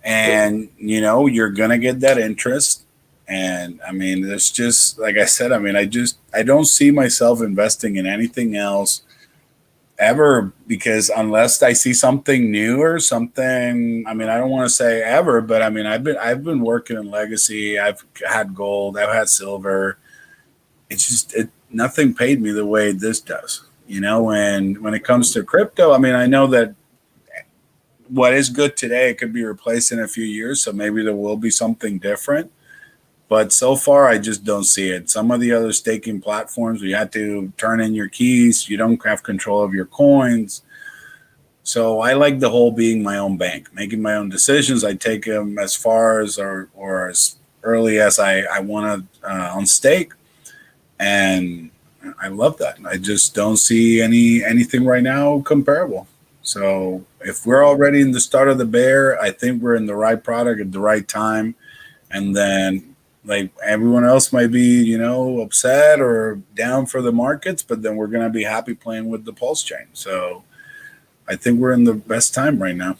And, you're going to get that interest. And I mean, it's just, like I said, I mean, I don't see myself investing in anything else ever, because unless I see something new or something, I mean, I don't want to say ever, but I mean, I've been working in legacy. I've had gold, I've had silver. It's just, nothing paid me the way this does, when it comes to crypto. I mean, I know that what is good today, it could be replaced in a few years. So maybe there will be something different. But so far, I just don't see it. Some of the other staking platforms, you have to turn in your keys. You don't have control of your coins. So I like the whole being my own bank, making my own decisions. I take them as far as or as early as I want to on stake. And I love that. I just don't see anything right now comparable. So if we're already in the start of the bear, I think we're in the right product at the right time. And then like everyone else might be, upset or down for the markets, but then we're going to be happy playing with the pulse chain. So I think we're in the best time right now.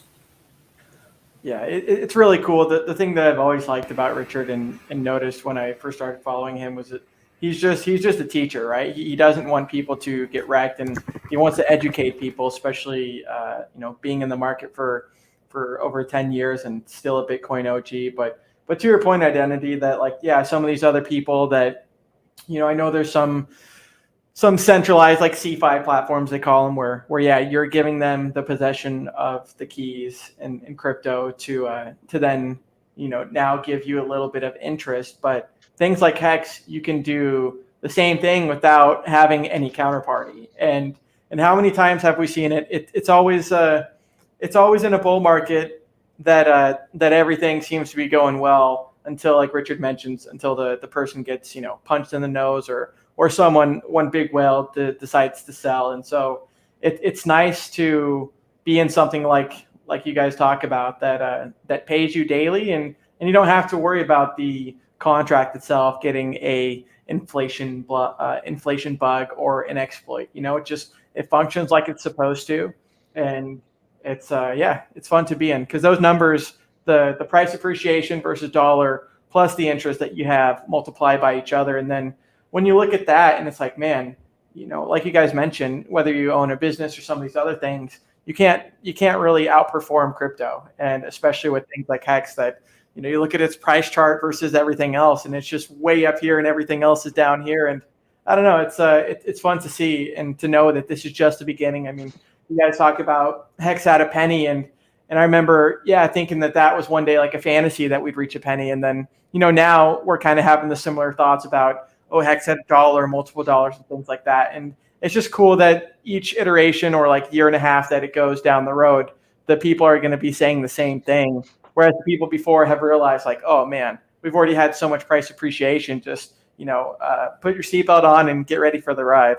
Yeah, it's really cool. The thing that I've always liked about Richard and noticed when I first started following him was that he's just a teacher, right? He doesn't want people to get wrecked, and he wants to educate people, especially being in the market for over 10 years and still a Bitcoin OG. But to your point, Identity, that like, yeah, some of these other people that, I know there's some centralized like CeFi platforms, they call them, where yeah, you're giving them the possession of the keys in crypto to then now give you a little bit of interest. But things like Hex, you can do the same thing without having any counterparty. And how many times have we seen it? It's always in a bull market that everything seems to be going well until, like Richard mentions, until the person gets punched in the nose, or one big whale decides to sell. And so it's nice to be in something like you guys talk about that pays you daily, and you don't have to worry about the contract itself getting a inflation bug or an exploit. It functions like it's supposed to, and it's fun to be in, because those numbers, the price appreciation versus dollar plus the interest that you have, multiplied by each other. And then when you look at that, and it's like, man, like you guys mentioned, whether you own a business or some of these other things, you can't really outperform crypto, and especially with things like Hex that you look at its price chart versus everything else, and it's just way up here, and everything else is down here. And I don't know, it's fun to see and to know that this is just the beginning. I mean, you guys talk about Hex at a penny, and I remember, thinking that was one day like a fantasy that we'd reach a penny, and then now we're kind of having the similar thoughts about, Hex at $1, multiple dollars, and things like that. And it's just cool that each iteration, or like year and a half that it goes down the road, the people are going to be saying the same thing. Whereas the people before have realized, like, oh man, we've already had so much price appreciation. Just, put your seatbelt on and get ready for the ride.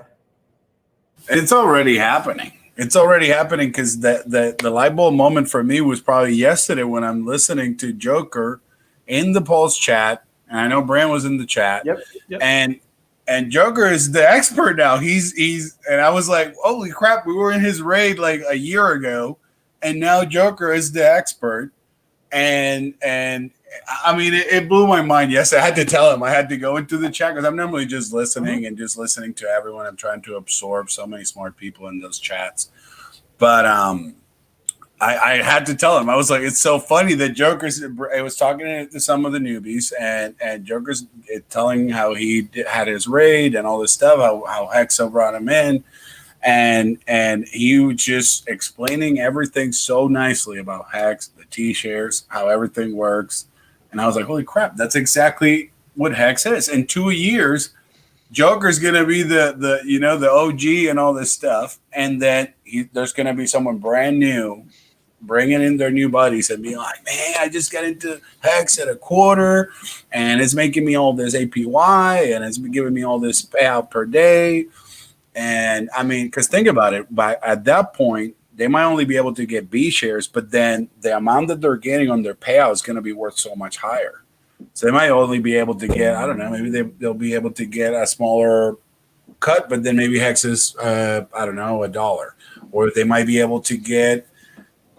It's already happening. It's already happening, because the light bulb moment for me was probably yesterday when I'm listening to Joker in the Pulse chat. And I know Bran was in the chat. Yep. And Joker is the expert now. He's and I was like, holy crap, we were in his raid like a year ago, and now Joker is the expert. And I mean, it blew my mind. Yes, I had to tell him. I had to go into the chat, because I'm normally just listening and just listening to everyone. I'm trying to absorb so many smart people in those chats. But I had to tell him. I was like, it's so funny that I was talking to some of the newbies, and Joker's telling how he had his raid and all this stuff, how Hexa brought him in. And he was just explaining everything so nicely about Hex, the T-shares, how everything works. And I was like, holy crap, that's exactly what Hex is. In 2 years, Joker's going to be the OG and all this stuff. And then there's going to be someone brand new bringing in their new buddies and being like, man, I just got into Hex at $0.25, and it's making me all this APY, and it's giving me all this payout per day. And I mean, because think about it, at that point, they might only be able to get B shares, but then the amount that they're getting on their payout is going to be worth so much higher. So they might only be able to get, I don't know, maybe they'll be able to get a smaller cut, but then maybe Hex is, I don't know, $1. Or they might be able to get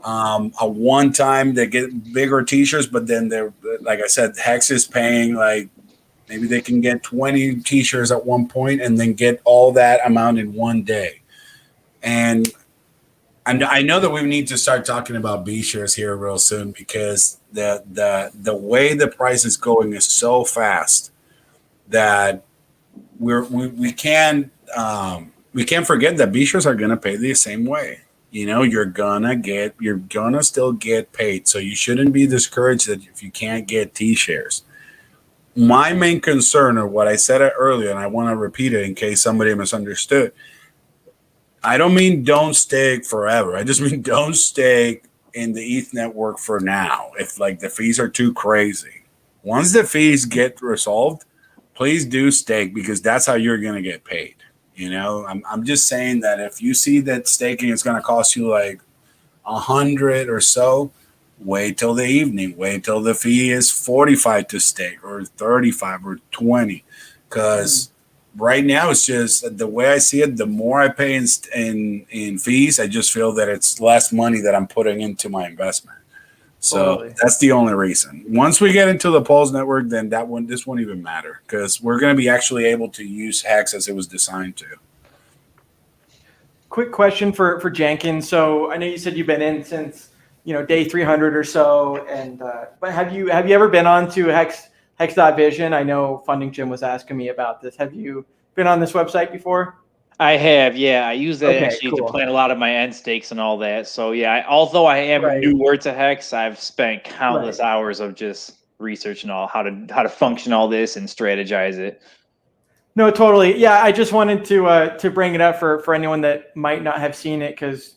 a one-time, they get bigger T-shirts, but then they're, like I said, Hex is paying like, maybe they can get 20 T-shirts at one point and then get all that amount in one day. And I know that we need to start talking about B shares here real soon, because the way the price is going is so fast that we can't forget that B shares are going to pay the same way. You're gonna still get paid. So you shouldn't be discouraged that if you can't get T shares. My main concern, or what I said earlier, and I want to repeat it in case somebody misunderstood, I don't mean don't stake forever. I just mean don't stake in the ETH network for now. If like the fees are too crazy, once the fees get resolved, please do stake, because that's how you're going to get paid. I'm just saying that if you see that staking is going to cost you like 100 or so, wait till the evening. Wait till the fee is 45 to stake, or 35 or 20, because right now it's just the way I see it. The more I pay in fees, I just feel that it's less money that I'm putting into my investment. So Totally. that's the only reason. Once we get into the Pulse network, then this won't even matter because we're going to be actually able to use Hex as it was designed to. Quick question for Jenkins. So I know you said you've been in since day 300 or so, and but have you ever been on to Hex.Vision? I know Funding Jim was asking me about this. Have you been on this website before? I have, yeah. I use that Okay, actually to cool. plan a lot of my end stakes and all that. So yeah, although I am Right. newer to Hex, I've spent countless Right. hours of just researching how to function all this and strategize it. No, totally. Yeah, I just wanted to bring it up for anyone that might not have seen it, because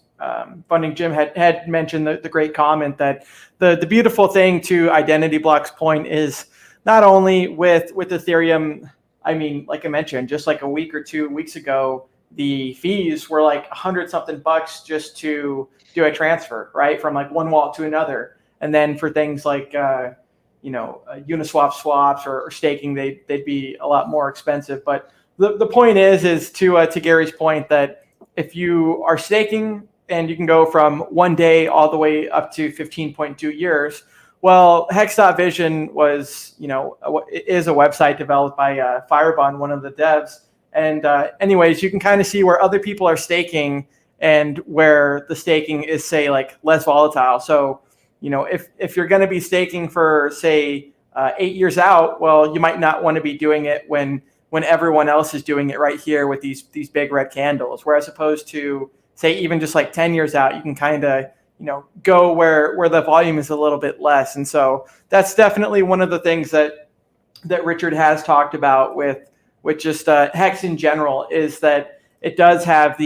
Funding Jim had mentioned the great comment that the beautiful thing to Identity Block's point is not only with Ethereum. I mean, like I mentioned, just like a week or 2 weeks ago, the fees were like $100-something just to do a transfer, right, from like one wallet to another. And then for things like Uniswap swaps or staking, they'd be a lot more expensive. But the point is to Gary's point, that if you are staking and you can go from 1 day all the way up to 15.2 years, well, Hex.Vision is a website developed by Firebond, one of the devs. And anyways, you can kind of see where other people are staking and where the staking is, say, like less volatile. So, if you're going to be staking for, say, 8 years out, well, you might not want to be doing it when everyone else is doing it right here with these big red candles. Whereas opposed to, say, even just like 10 years out, you can kind of go where the volume is a little bit less. And so that's definitely one of the things that Richard has talked about with just Hex in general, is that it does have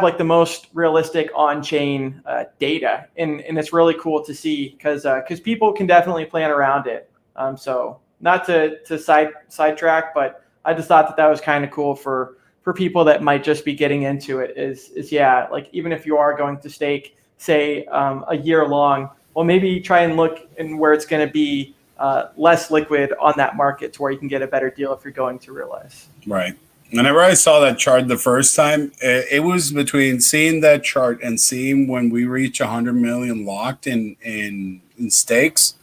like the most realistic on-chain data, and it's really cool to see, because people can definitely plan around it. So not to sidetrack, but I just thought that was kind of cool for people that might just be getting into it. Is yeah, like even if you are going to stake, say, a year long, well, maybe try and look in where it's going to be less liquid on that market, to where you can get a better deal if you're going to realize. Right. Whenever I saw that chart the first time, it was between seeing that chart and seeing when we reach 100 million locked in stakes,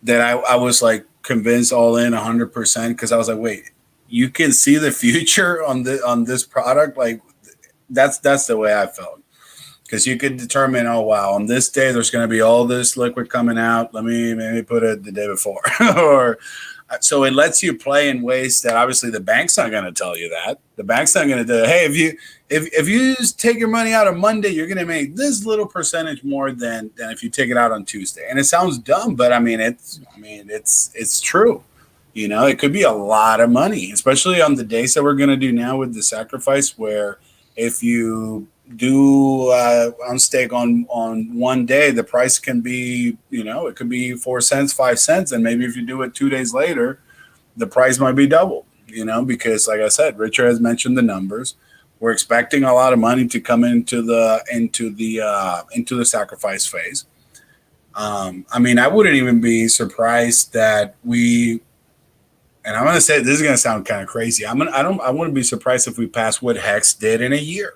that I was like convinced all in 100%, because I was like, wait, you can see the future on this product? Like that's the way I felt, because you could determine, oh wow, on this day there's going to be all this liquid coming out. Let me maybe put it the day before, or. So it lets you play in ways that obviously the bank's not going to tell you that. The bank's not going to do, hey, if you just take your money out on Monday, you're going to make this little percentage more than if you take it out on Tuesday. And it sounds dumb, but it's true. It could be a lot of money, especially on the days that we're going to do now with the sacrifice, where if you do on stake on 1 day, the price can be, it could be 4 cents, 5 cents. And maybe if you do it 2 days later, the price might be double, because like I said, Richard has mentioned the numbers. We're expecting a lot of money to come into the sacrifice phase. I wouldn't even be surprised that and I'm going to say, this is going to sound kind of crazy. I wouldn't be surprised if we pass what Hex did in a year.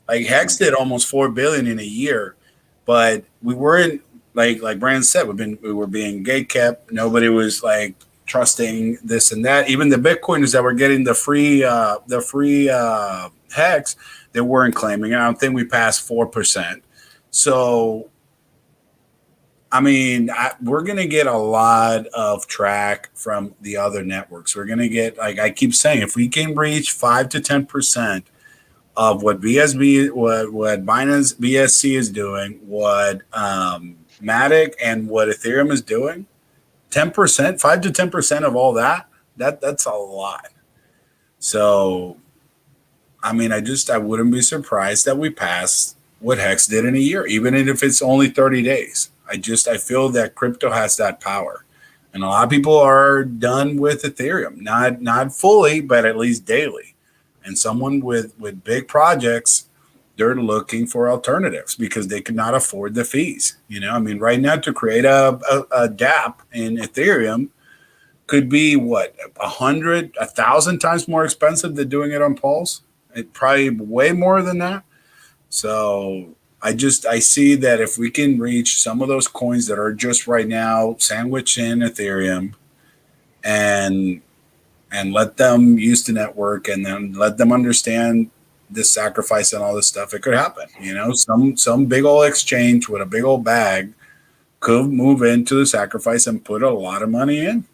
Like Hex did almost 4 billion in a year, but we weren't like Brand said, we were being gatekept. Nobody was like trusting this and that. Even the Bitcoiners that were getting the free Hex, they weren't claiming it. I don't think we passed 4%. So, we're going to get a lot of track from the other networks. We're going to get, like I keep saying, if we can reach 5 to 10% of what BSB, what Binance BSC is doing, what Matic and what Ethereum is doing, 10%, 5 to 10% of all that's a lot. So, I wouldn't be surprised that we pass what Hex did in a year, even if it's only 30 days. I feel that crypto has that power. And a lot of people are done with Ethereum, not fully, but at least daily. And someone with big projects, they're looking for alternatives because they cannot afford the fees. Right now to create a dApp in Ethereum could be 100, 1,000 times more expensive than doing it on Pulse. It probably way more than that. So I see that if we can reach some of those coins that are just right now sandwiched in Ethereum, and let them use the network, and then let them understand this sacrifice and all this stuff, it could happen. You know, some big old exchange with a big old bag could move into the sacrifice and put a lot of money in.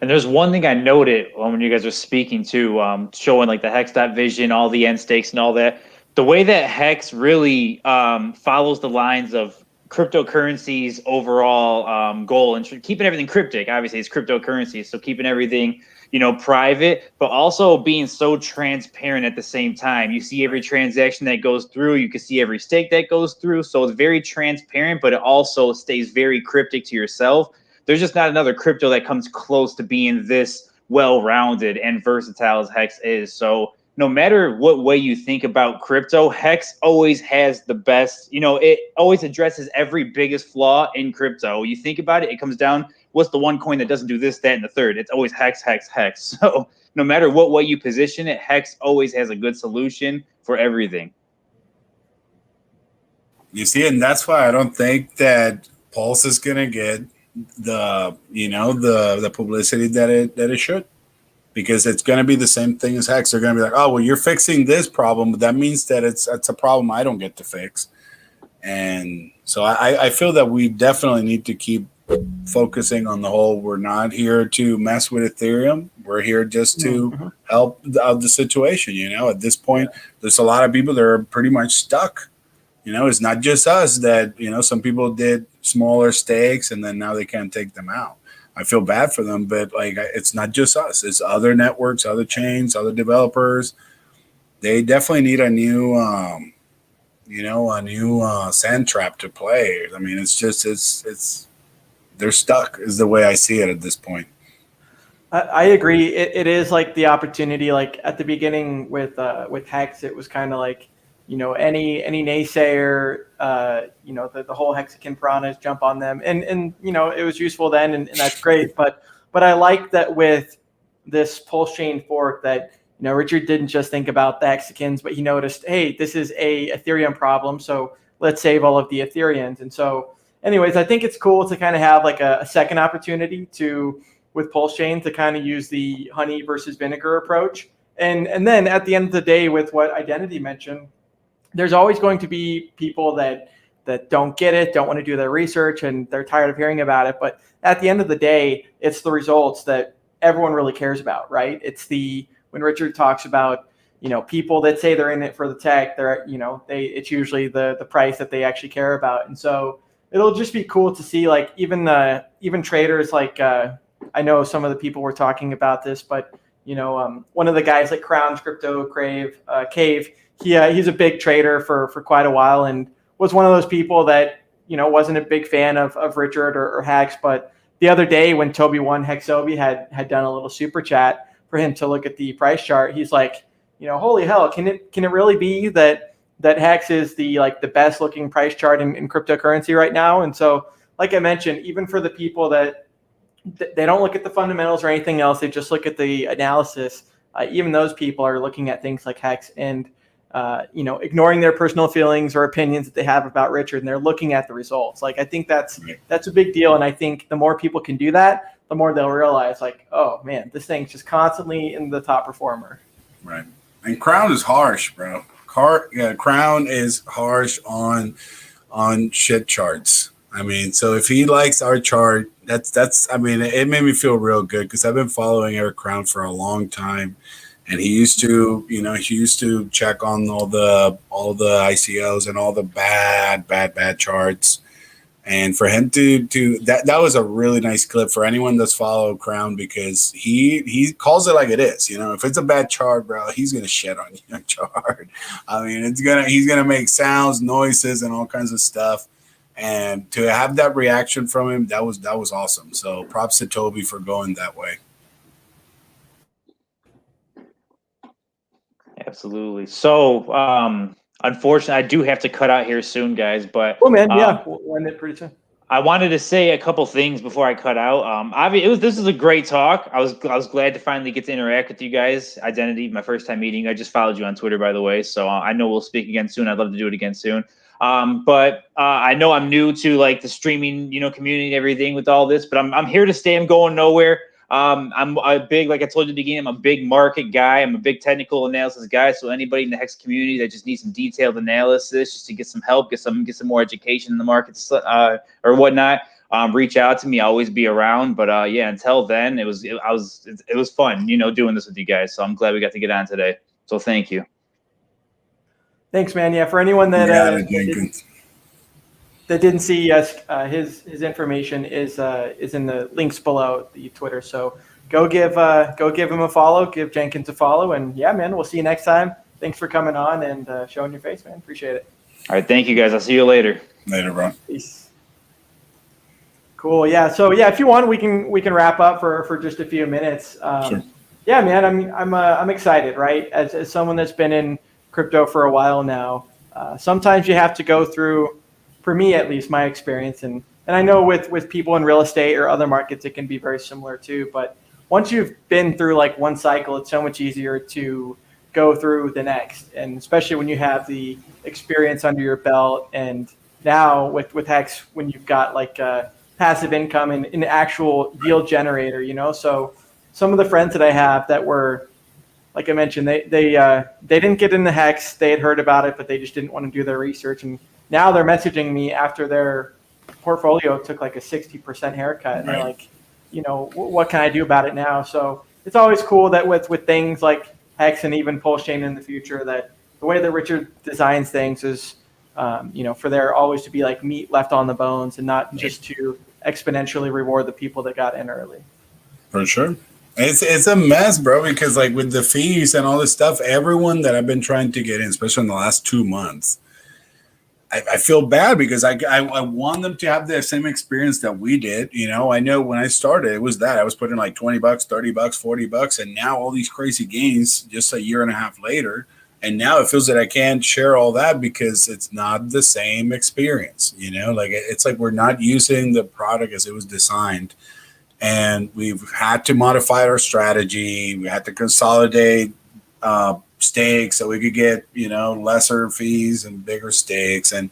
And there's one thing I noted when you guys are speaking to, showing like the Hex.Vision, all the end stakes and all that. The way that Hex really follows the lines of cryptocurrency's overall goal, and keeping everything cryptic. Obviously, it's cryptocurrency, so keeping everything, you know, private, but also being so transparent at the same time. You see every transaction that goes through. You can see every stake that goes through. So it's very transparent, but it also stays very cryptic to yourself. There's just not another crypto that comes close to being this well-rounded and versatile as Hex is. So no matter what way you think about crypto, Hex always has the best, you know, it always addresses every biggest flaw in crypto. You think about it, it comes down, what's the one coin that doesn't do this, that, and the third? It's always Hex, Hex, Hex. So no matter what way you position it, Hex always has a good solution for everything. You see, and that's why I don't think that Pulse is going to get the, you know, the publicity that it should, because it's going to be the same thing as Hex. They're going to be like, oh, well, you're fixing this problem, but that means that it's a problem I don't get to fix. And so I feel that we definitely need to keep focusing on the whole, we're not here to mess with Ethereum. We're here just to help out the situation. You know, at this point, there's a lot of people that are pretty much stuck. You know, it's not just us that, you know, some people did smaller stakes and then now they can't take them out. I feel bad for them, but like, it's not just us. It's other networks, other chains, other developers. They definitely need a new, sand trap to play. I mean, it's just, they're stuck is the way I see it at this point. I agree. It is like the opportunity, like at the beginning with Hex, it was kind of like, you know, any naysayer, you know, the whole Hexican piranhas jump on them, and you know, it was useful then, and that's great. But I like that with this Pulse chain fork that, you know, Richard didn't just think about the Hexicans, but he noticed, hey, this is a Ethereum problem, so let's save all of the Ethereans. And so, anyways, I think it's cool to kind of have like a second opportunity to, with Pulse chain, to kind of use the honey versus vinegar approach, and then at the end of the day, with what Identity mentioned, there's always going to be people that don't get it, don't want to do their research, and they're tired of hearing about it. But at the end of the day, it's the results that everyone really cares about, right? It's when Richard talks about, you know, people that say they're in it for the tech, they're, you know, it's usually the price that they actually care about. And so it'll just be cool to see, like, even traders, like, I know some of the people were talking about this, but, you know, one of the guys like Crown's Crypto Cave, he's a big trader for quite a while, and was one of those people that, you know, wasn't a big fan of Richard or Hex. But the other day when Toby1 Hexobi had done a little super chat for him to look at the price chart, he's like, you know, holy hell, can it really be that Hex is the best looking price chart in cryptocurrency right now? And so, like I mentioned, even for the people that they don't look at the fundamentals or anything else, they just look at the analysis. Even those people are looking at things like Hex and, you know, ignoring their personal feelings or opinions that they have about Richard, and they're looking at the results. Like, I think that's a big deal. And I think the more people can do that, the more they'll realize, like, oh man, this thing's just constantly in the top performer. Right. And Crown is harsh, bro. Crown is harsh on shit charts. I mean, so if he likes our chart, that's I mean, it made me feel real good, because I've been following Eric Crown for a long time. And he used to check on all the ICOs and all the bad charts. And for him to that was a really nice clip for anyone that's followed Crown, because he calls it like it is. You know, if it's a bad chart, bro, he's gonna shit on your chart. I mean, he's gonna make sounds, noises, and all kinds of stuff. And to have that reaction from him, that was awesome. So props to Toby for going that way. Absolutely. So, unfortunately, I do have to cut out here soon, guys. But oh man, yeah, we'll end it pretty soon. I wanted to say a couple things before I cut out. This is a great talk. I was glad to finally get to interact with you guys. Identity, my first time meeting. I just followed you on Twitter, by the way, so I know we'll speak again soon. I'd love to do it again soon. But I know I'm new to like the streaming, community and everything with all this, but I'm here to stay. I'm going nowhere. I'm a big, like I told you at the beginning, I'm a big market guy. I'm a big technical analysis guy. So anybody in the Hex community that just needs some detailed analysis, just to get some help, get some more education in the markets, or whatnot, reach out to me. I'll always be around. But yeah, until then, it was fun, doing this with you guys. So I'm glad we got to get on today. So thank you. Thanks, man. Yeah, for anyone that that didn't see his information is in the links below the Twitter. So go give him a follow, give Jenkins a follow, and yeah, man, we'll see you next time. Thanks for coming on and showing your face, man. Appreciate it. All right, thank you guys. I'll see you later. Later, bro. Peace. Cool. Yeah. So yeah, if you want, we can wrap up for just a few minutes. Sure. Yeah, man. I'm excited, right? As someone that's been in crypto for a while now, sometimes you have to go through, for me at least, my experience, and I know with people in real estate or other markets, it can be very similar too. But once you've been through like one cycle, it's so much easier to go through the next, and especially when you have the experience under your belt. And now with Hex, when you've got like passive income and an actual yield generator, so some of the friends that I have that were, like I mentioned, they didn't get into Hex. They had heard about it, but they just didn't want to do their research. And now they're messaging me after their portfolio took like a 60% haircut. And they're like, what can I do about it now? So it's always cool that with things like Hex and even Pulsechain in the future, that the way that Richard designs things is, for there always to be like meat left on the bones and not just to exponentially reward the people that got in early. For sure. It's a mess, bro, because like with the fees and all this stuff, everyone that I've been trying to get in, especially in the last 2 months, I feel bad because I want them to have the same experience that we did. I know when I started, it was that I was putting like $20, $30, $40, and now all these crazy gains just a year and a half later. And now it feels that I can't share all that because it's not the same experience. Like it's like we're not using the product as it was designed. And we've had to modify our strategy. We had to consolidate stakes so we could get, lesser fees and bigger stakes. And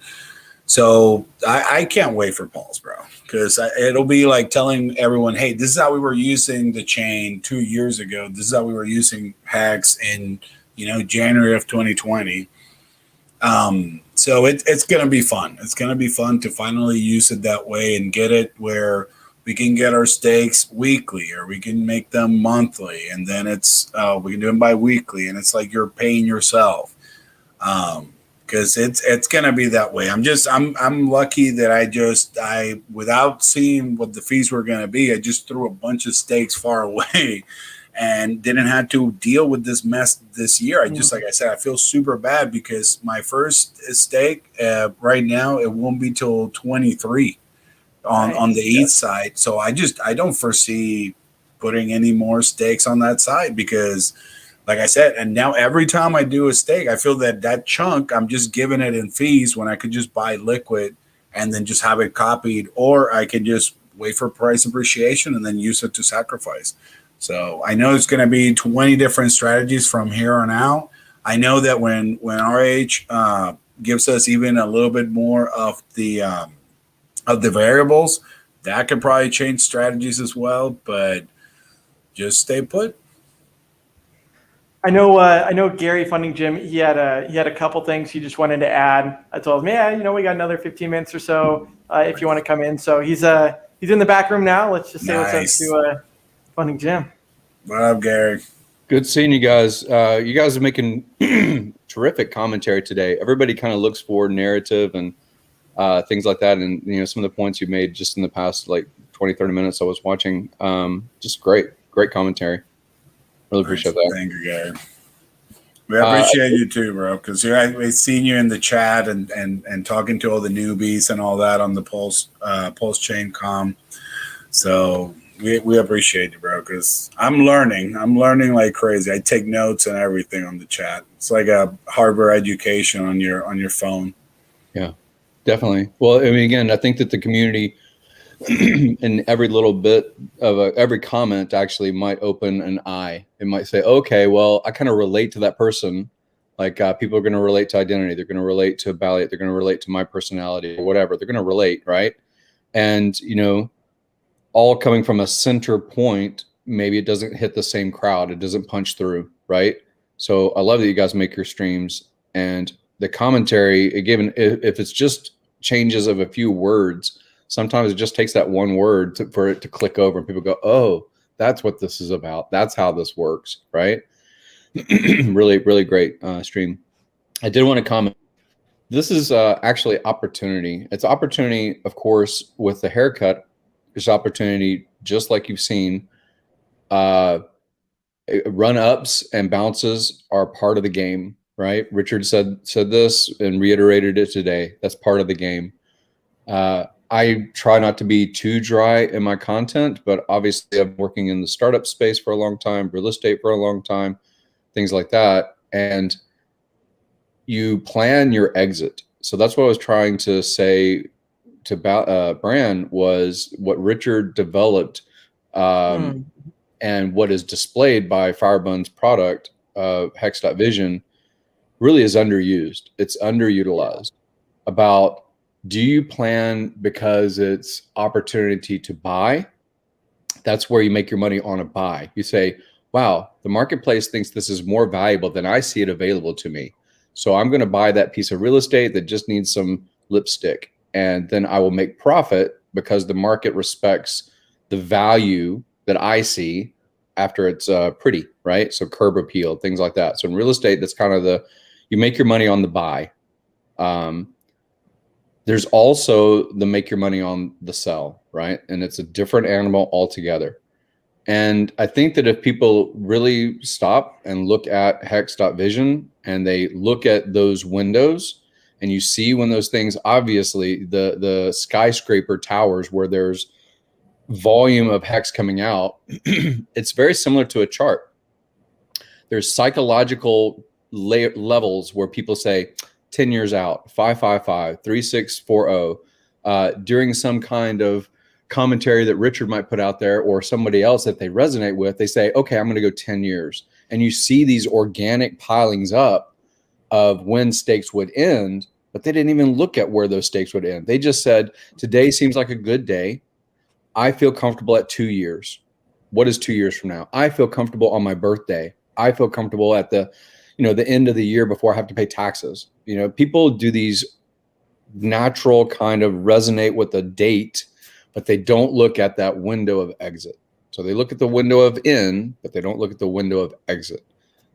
so I can't wait for Pulse, bro, because it'll be like telling everyone, hey, this is how we were using the chain 2 years ago. This is how we were using Hex in, January of 2020. So it's going to be fun. It's going to be fun to finally use it that way and get it where we can get our stakes weekly, or we can make them monthly, and then it's we can do them bi-weekly, and it's like you're paying yourself, because it's gonna be that way. I'm lucky that I without seeing what the fees were gonna be, I just threw a bunch of stakes far away, and didn't have to deal with this mess this year. I just, like I said, I feel super bad because my first stake right now it won't be till 23. On the ETH side. So I don't foresee putting any more stakes on that side because, like I said, and now every time I do a stake, I feel that chunk, I'm just giving it in fees when I could just buy liquid and then just have it copied, or I can just wait for price appreciation and then use it to sacrifice. So I know it's going to be 20 different strategies from here on out. I know that when RH gives us even a little bit more of the variables, that could probably change strategies as well, but just stay put. I know Gary Funding Jim, he had a couple things he just wanted to add. I told him, we got another 15 minutes or so if you want to come in. So he's in the back room now. Let's just say what's up to Funding Jim. What up, Gary? Good seeing you guys. You guys are making terrific commentary today. Everybody kind of looks for narrative and things like that. And, some of the points you made just in the past, like 20, 30 minutes I was watching, just great commentary. Really appreciate that. Thank you, Gary. We appreciate you too, bro, because we've seen you in the chat and talking to all the newbies and all that on the Pulsechain com. So we appreciate you, bro, because I'm learning like crazy. I take notes and everything on the chat. It's like a Harvard education on your phone. Yeah. Definitely. Well, I mean, again, I think that the community in every little bit of every comment actually might open an eye. It might say, okay, well, I kind of relate to that person Like people are going to relate to identity. They're going to relate to Balliet. They're going to relate to my personality or whatever. They're going to relate, right? And, you know, all coming from a center point, maybe it doesn't hit the same crowd. It doesn't punch through, right? So I love that you guys make your streams, and the commentary, given if it's just changes of a few words, sometimes it just takes that one word for it to click over and people go, oh, that's what this is about. That's how this works, right? Really, really great stream. I did want to comment. This is actually opportunity. It's opportunity, of course, with the haircut. There's opportunity, just like you've seen. Run-ups and bounces are part of the game, right? Richard said this and reiterated it today. That's part of the game. I try not to be too dry in my content, but obviously I'm working in the startup space for a long time, real estate for a long time, things like that. And you plan your exit. So that's what I was trying to say to Bran, was what Richard developed and what is displayed by Firebund's product, Hex.Vision, really is underused. It's underutilized. About, do you plan because it's opportunity to buy? That's where you make your money on a buy. You say, wow, the marketplace thinks this is more valuable than I see it available to me. So I'm going to buy that piece of real estate that just needs some lipstick. And then I will make profit because the market respects the value that I see after it's pretty, right? So curb appeal, things like that. So in real estate, that's kind of you make your money on the buy. There's also the make your money on the sell, right? And it's a different animal altogether. And I think that if people really stop and look at Hex.Vision and they look at those windows, and you see when those things, obviously the skyscraper towers where there's volume of Hex coming out, it's very similar to a chart. There's psychological levels where people say 10 years out, 555, 3640, during some kind of commentary that Richard might put out there or somebody else that they resonate with, they say, okay, I'm going to go 10 years. And you see these organic pilings up of when stakes would end, but they didn't even look at where those stakes would end. They just said, today seems like a good day. I feel comfortable at 2 years. What is 2 years from now? I feel comfortable on my birthday. I feel comfortable at the end of the year before I have to pay taxes. People do these natural kind of resonate with a date, but they don't look at that window of exit. So they look at the window of in, but they don't look at the window of exit.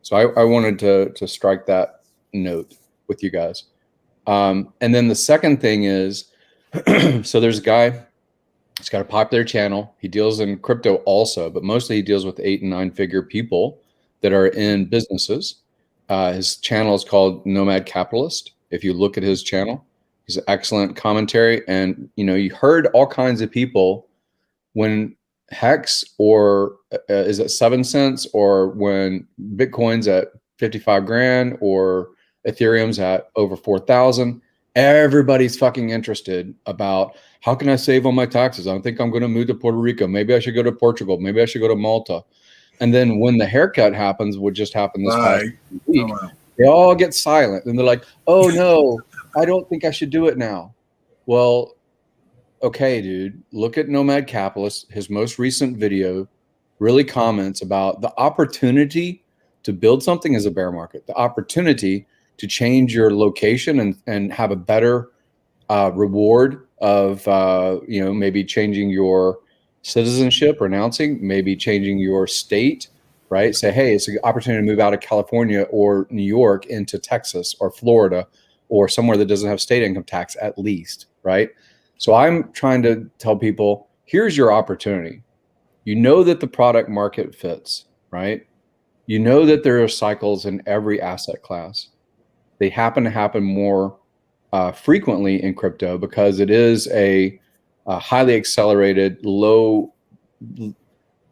So I wanted to strike that note with you guys. And then the second thing is, so there's a guy, he's got a popular channel. He deals in crypto also, but mostly he deals with 8 and 9 figure people that are in businesses. His channel is called Nomad Capitalist. If you look at his channel, he's an excellent commentary. And, you heard all kinds of people when Hex or is it 7 cents, or when Bitcoin's at 55 grand or Ethereum's at over 4,000, everybody's fucking interested about, how can I save on my taxes? I think I'm going to move to Puerto Rico. Maybe I should go to Portugal. Maybe I should go to Malta. And then when the haircut happens, what just happened this past week, they all get silent and they're like, oh no, I don't think I should do it now. Well, okay, dude, look at Nomad Capitalist. His most recent video really comments about the opportunity to build something as a bear market, the opportunity to change your location and have a better reward of, maybe changing your citizenship, renouncing, maybe changing your state, right? Say, hey, it's an opportunity to move out of California or New York into Texas or Florida or somewhere that doesn't have state income tax at least, right? So I'm trying to tell people, here's your opportunity. You know that the product market fits, right? You know that there are cycles in every asset class. They happen to happen more frequently in crypto because it is a highly accelerated, low, even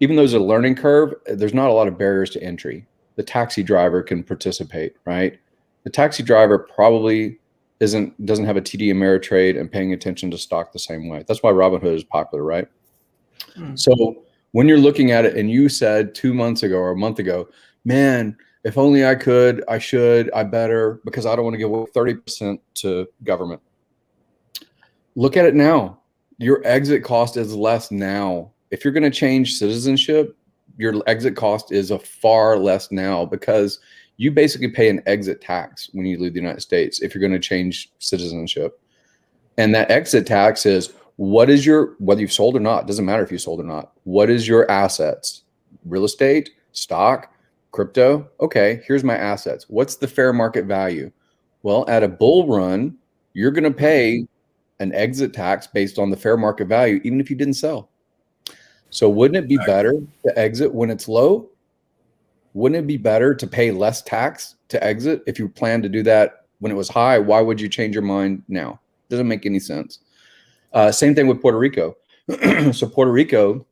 though there's a learning curve, there's not a lot of barriers to entry. The taxi driver can participate, right? The taxi driver probably doesn't have a TD Ameritrade and paying attention to stock the same way. That's why Robinhood is popular, right? So when you're looking at it and you said 2 months ago or a month ago, man, if only I could, I should, I better, because I don't want to give away 30% to government. Look at it now. Your exit cost is less now. If you're going to change citizenship, your exit cost is a far less now, because you basically pay an exit tax when you leave the United States if you're going to change citizenship. And that exit tax is what is your, whether you've sold or not, doesn't matter if you sold or not. What is your assets? Real estate, stock, crypto. Okay, here's my assets. What's the fair market value? Well, at a bull run, you're going to pay an exit tax based on the fair market value, even if you didn't sell. So wouldn't it be better to exit when it's low? Wouldn't it be better to pay less tax to exit if you plan to do that when it was high? Why would you change your mind now? Doesn't make any sense. Same thing with Puerto Rico. So Puerto Rico,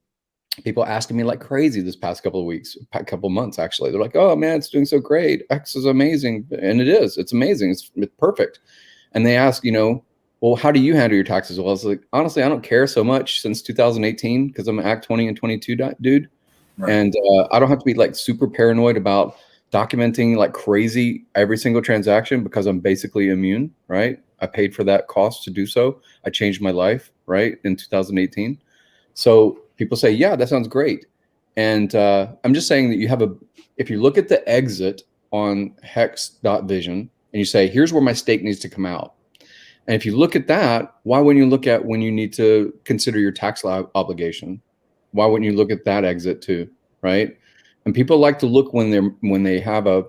people asking me like crazy this past couple of weeks, couple of months actually. They're like, "Oh man, it's doing so great. X is amazing," and it is. It's amazing. It's perfect. And they ask, well, how do you handle your taxes? Well, I was like, honestly, I don't care so much since 2018 because I'm an Act 20 and 22 dude. Right. And I don't have to be like super paranoid about documenting like crazy every single transaction because I'm basically immune, right? I paid for that cost to do so. I changed my life, right, in 2018. So people say, yeah, that sounds great. And I'm just saying that you have if you look at the exit on Hex.Vision and you say, here's where my stake needs to come out. And if you look at that, why wouldn't you look at when you need to consider your tax obligation? Why wouldn't you look at that exit too, right? And people like to look when they have a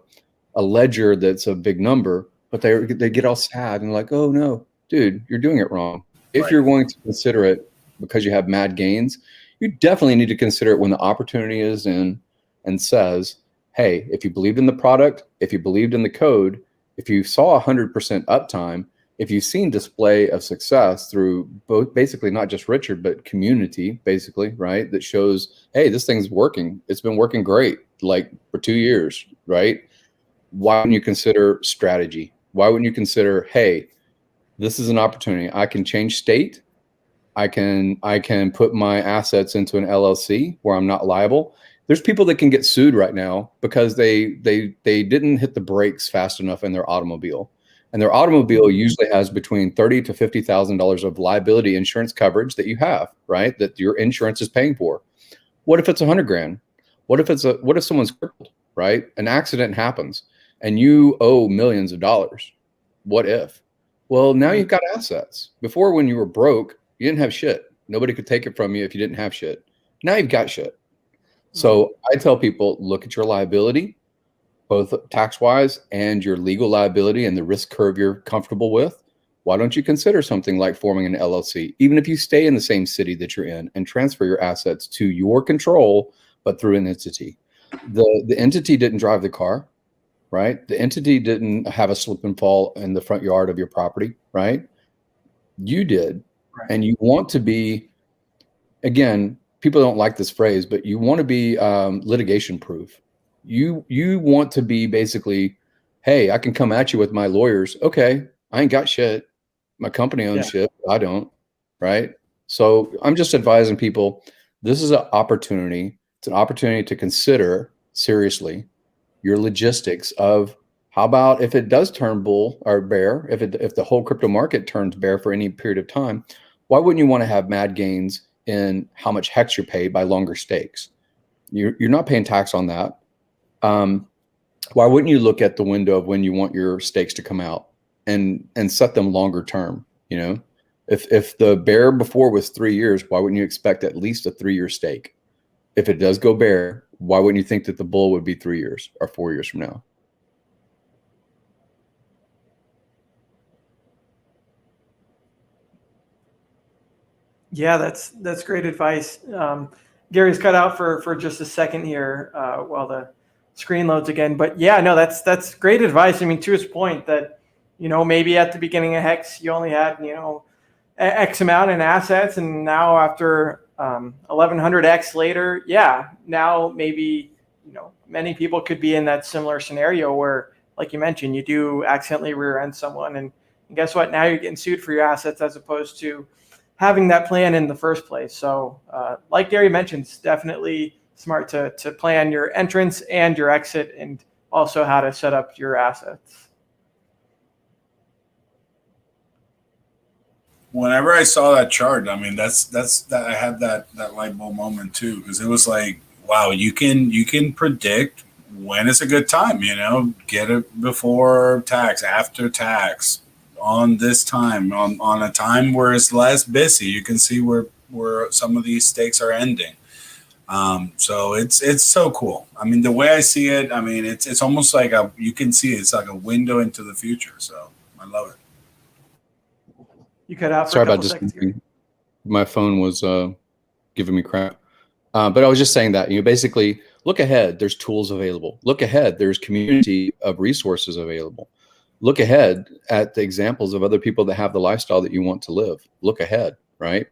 ledger that's a big number, but they get all sad and like, oh no, dude, you're doing it wrong. If you're going to consider it because you have mad gains, you definitely need to consider it when the opportunity is in and says, hey, if you believed in the product, if you believed in the code, if you saw 100% uptime, if you've seen display of success through both, basically not just Richard, but community, basically, right? That shows, hey, this thing's working. It's been working great, like for 2 years, right? Why wouldn't you consider strategy? Why wouldn't you consider, hey, this is an opportunity. I can change state. I can put my assets into an LLC where I'm not liable. There's people that can get sued right now because they didn't hit the brakes fast enough in their automobile. And their automobile usually has between $30,000 to $50,000 of liability insurance coverage that you have, right? That your insurance is paying for. What if it's $100,000? What if someone's crippled, right? An accident happens and you owe millions of dollars. What if? Well, now you've got assets. Before, when you were broke, you didn't have shit. Nobody could take it from you if you didn't have shit. Now you've got shit. So I tell people, look at your liability, both tax-wise and your legal liability and the risk curve you're comfortable with. Why don't you consider something like forming an LLC, even if you stay in the same city that you're in, and transfer your assets to your control, but through an entity? The entity didn't drive the car, right? The entity didn't have a slip and fall in the front yard of your property, right? You did. Right. And you want to be, again, people don't like this phrase, but you want to be litigation proof. You want to be basically, hey, I can come at you with my lawyers. Okay, I ain't got shit. My company owns shit. I don't, right? So I'm just advising people, this is an opportunity. It's an opportunity to consider seriously your logistics of how about if it does turn bull or bear, if the whole crypto market turns bear for any period of time, why wouldn't you want to have mad gains in how much hex you're paid by longer stakes? You're not paying tax on that. Why wouldn't you look at the window of when you want your stakes to come out and set them longer term? If the bear before was 3 years, why wouldn't you expect at least a 3-year stake? If it does go bear, why wouldn't you think that the bull would be 3 years or 4 years from now? Yeah, that's great advice. Gary's cut out for just a second here while the screen loads again. But yeah, no, that's great advice. I mean, to his point that, maybe at the beginning of Hex, you only had, X amount in assets. And now after 1100X later, yeah, now maybe, many people could be in that similar scenario where, like you mentioned, you do accidentally rear end someone. And guess what? Now you're getting sued for your assets as opposed to having that plan in the first place. So like Gary mentioned, it's definitely smart to plan your entrance and your exit and also how to set up your assets. Whenever I saw that chart, I mean, that's that I had that light bulb moment too, because it was like, wow, you can predict when it's a good time. Get it before tax, after tax, on this time, on a time where it's less busy. You can see where some of these stakes are ending. So it's so cool. I mean, the way I see it, I mean, it's almost like you can see it's like a window into the future. So I love it. You cut out for Sorry a couple about seconds just here. my phone was giving me crap. But I was just saying that, basically look ahead. There's tools available. Look ahead. There's community of resources available. Look ahead at the examples of other people that have the lifestyle that you want to live. Look ahead, right?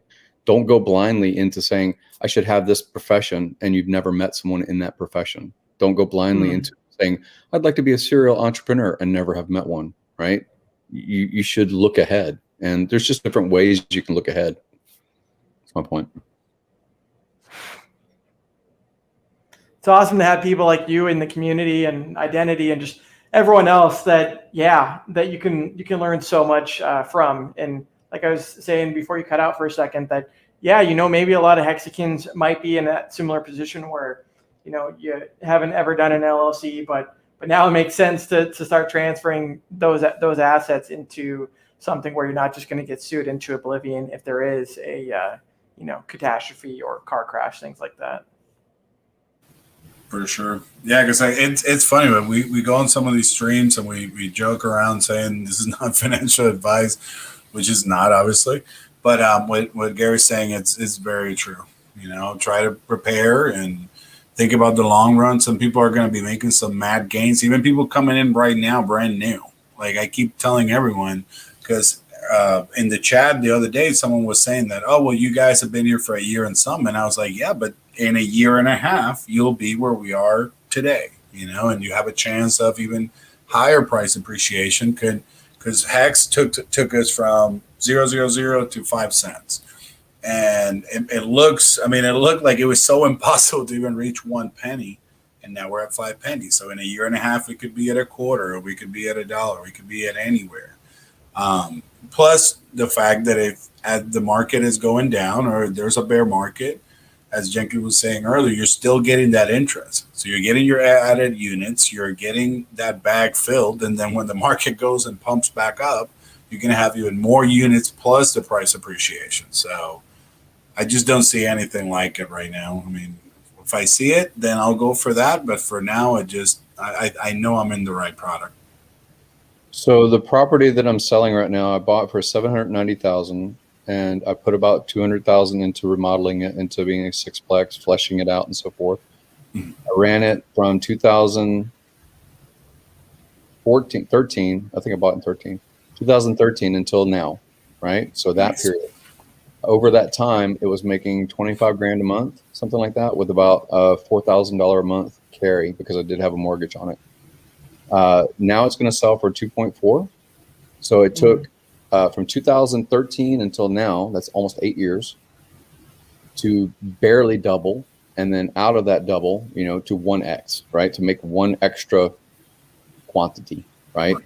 Don't go blindly into saying, I should have this profession, and you've never met someone in that profession. Don't go blindly into saying, I'd like to be a serial entrepreneur and never have met one, right? You should look ahead. And there's just different ways you can look ahead. That's my point. It's awesome to have people like you in the community and Identity and just everyone else that you can learn so much from. And like I was saying before you cut out for a second, that maybe a lot of Hexicans might be in that similar position where you haven't ever done an LLC, but now it makes sense to start transferring those assets into something where you're not just going to get sued into oblivion if there is a catastrophe or car crash, things like that. For sure. Yeah, because it's funny when we go on some of these streams and we joke around saying this is not financial advice, which is not, obviously. But what Gary's saying, it's very true. Try to prepare and think about the long run. Some people are going to be making some mad gains. Even people coming in right now, brand new. Like I keep telling everyone, because in the chat the other day, someone was saying that, oh, well, you guys have been here for a year and some. And I was like, yeah, but in a year and a half, you'll be where we are today, and you have a chance of even higher price appreciation because Hex took us from 0.000 to 5 cents. And it looked like it was so impossible to even reach 1 penny. And now we're at 5 pennies. So in a year and a half, we could be at a quarter, or we could be at $1, we could be at anywhere. Plus the fact that if the market is going down or there's a bear market, as Jenkins was saying earlier, you're still getting that interest. So you're getting your added units, you're getting that bag filled, and then when the market goes and pumps back up, you're going to have even more units plus the price appreciation. So I just don't see anything like it right now. I mean, if I see it, then I'll go for that. But for now, I know I'm in the right product. So the property that I'm selling right now, I bought for $790,000, and I put about $200,000 into remodeling it into being a sixplex, fleshing it out, and so forth. I ran it from 2013. I think I bought in 2013 until now, right? So that period. Over that time, it was making 25 grand a month, something like that, with about a $4,000 a month carry because I did have a mortgage on it. Now it's going to sell for 2.4. So it took from 2013 until now, that's almost 8 years, to barely double. And then out of that double, to 1x, right? To make one extra quantity, right?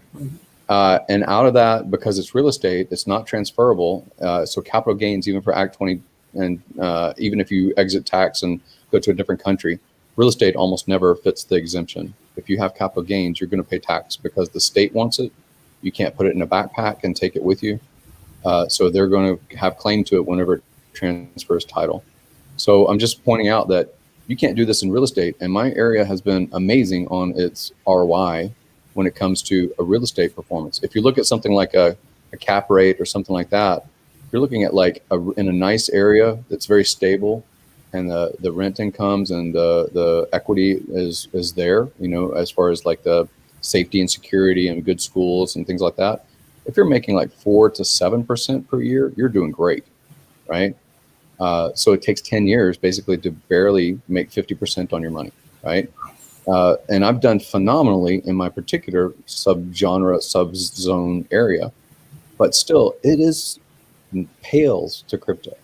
And out of that, because it's real estate, it's not transferable. So capital gains, even for Act 20, and even if you exit tax and go to a different country, real estate almost never fits the exemption. If you have capital gains, you're going to pay tax because the state wants it. You can't put it in a backpack and take it with you. So they're going to have claim to it whenever it transfers title. So I'm just pointing out that you can't do this in real estate. And my area has been amazing on its ROI when it comes to a real estate performance. If you look at something like a cap rate or something like that, you're looking at like in a nice area that's very stable, and the rent incomes and the equity is there, as far as like the safety and security and good schools and things like that. If you're making like 4 to 7% per year, you're doing great, right? So it takes 10 years basically to barely make 50% on your money, right? And I've done phenomenally in my particular subgenre, subzone area, but still it pales to crypto.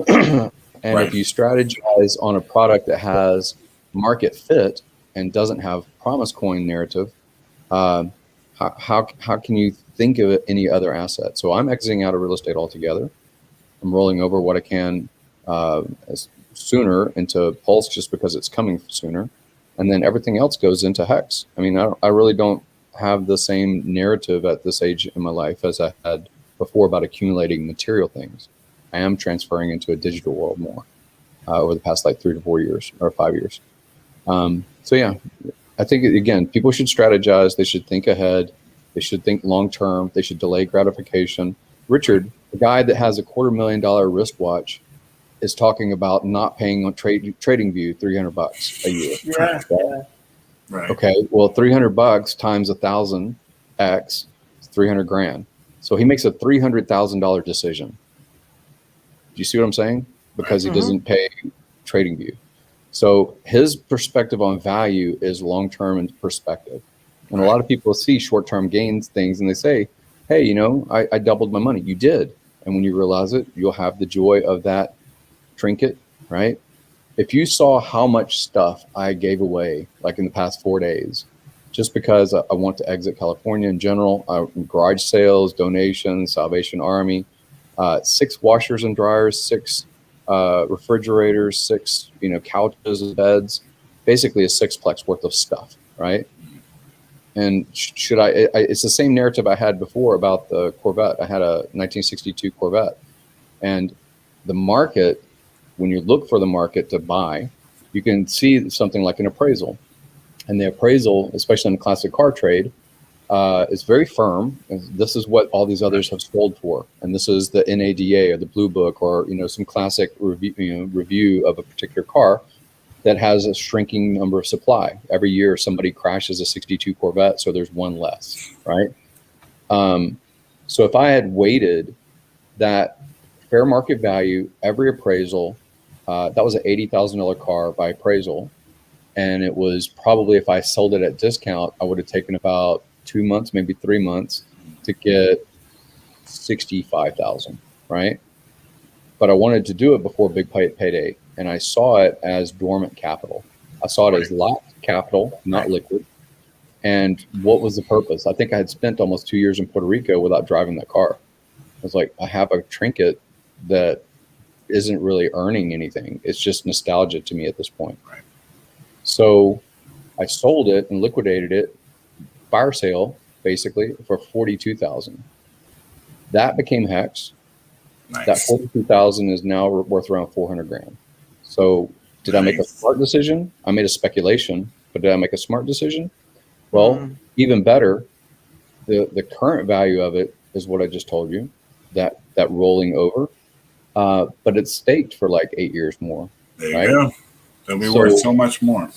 And if you strategize on a product that has market fit and doesn't have promise coin narrative, how can you think of any other asset? So I'm exiting out of real estate altogether. I'm rolling over what I can as sooner into Pulse just because it's coming sooner. And then everything else goes into Hex. I mean, I really don't have the same narrative at this age in my life as I had before about accumulating material things. I am transferring into a digital world more over the past like 3 to 4 years or 5 years. So yeah, I think, again, people should strategize. They should think ahead. They should think long-term. They should delay gratification. Richard, the guy that has a $250,000 wristwatch, is talking about not paying on TradingView $300 a year. Yeah. Right. Okay. Well, $300 times 1,000x is 300 grand. So he makes a $300,000 decision. Do you see what I'm saying? Because he doesn't pay TradingView. So his perspective on value is long-term in perspective. And a lot of people see short-term gains things and they say, hey, you know, I doubled my money. You did. And when you realize it, you'll have the joy of that trinket, right? If you saw how much stuff I gave away, like in the past 4 days, just because I want to exit California in general, garage sales, donations, Salvation Army, 6 washers and dryers, 6 refrigerators, 6, you know, couches and beds, basically a 6-plex worth of stuff, right? And should it's the same narrative I had before about the Corvette. I had a 1962 Corvette, and the market, when you look for the market to buy, you can see something like an appraisal. And the appraisal, especially in the classic car trade, is very firm. This is what all these others have sold for. And this is the NADA or the Blue Book or, you know, some classic review of a particular car that has a shrinking number of supply. Every year somebody crashes a 62 Corvette, so there's one less, right? So if I had weighted that fair market value, every appraisal, that was an $80,000 car by appraisal. And it was probably, if I sold it at discount, I would have taken about 2 months, maybe 3 months to get 65,000, right? But I wanted to do it before big payday. And I saw it as dormant capital. I saw it as locked capital, not liquid. And what was the purpose? I think I had spent almost 2 years in Puerto Rico without driving that car. I was like, I have a trinket that isn't really earning anything. It's just nostalgia to me at this point. Right. So I sold it and liquidated it, fire sale, basically, for $42,000. That became Hex. Nice. That $42,000 is now worth around 400 grand. So did I make a smart decision? I made a speculation, but did I make a smart decision? Well, even better, the current value of it is what I just told you, that rolling over. But it's staked for like 8 years more. There right? you go. They'll be worth so much more.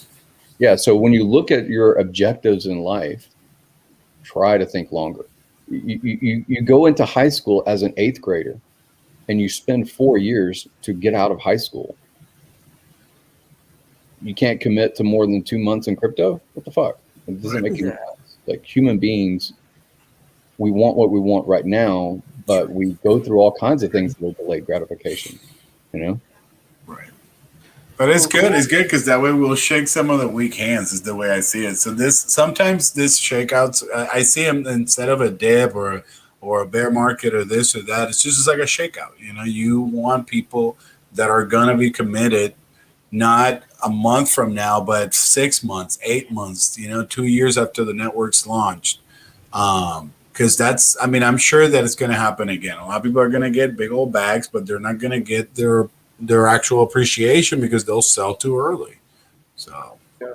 Yeah. So when you look at your objectives in life, try to think longer. You go into high school as an 8th grader and you spend 4 years to get out of high school. You can't commit to more than 2 months in crypto? What the fuck? It doesn't make any sense. Like, human beings, we want what we want right now, but we go through all kinds of things that will delay gratification, you know? Right. But it's good. It's good because that way we'll shake some of the weak hands is the way I see it. So sometimes this shakeouts, I see them instead of a dip or a bear market or this or that, it's just like a shakeout. You know, you want people that are going to be committed, not a month from now, but 6 months, 8 months, 2 years after the network's launched. Because I'm sure that it's going to happen again. A lot of people are going to get big old bags, but they're not going to get their actual appreciation because they'll sell too early. So, yeah.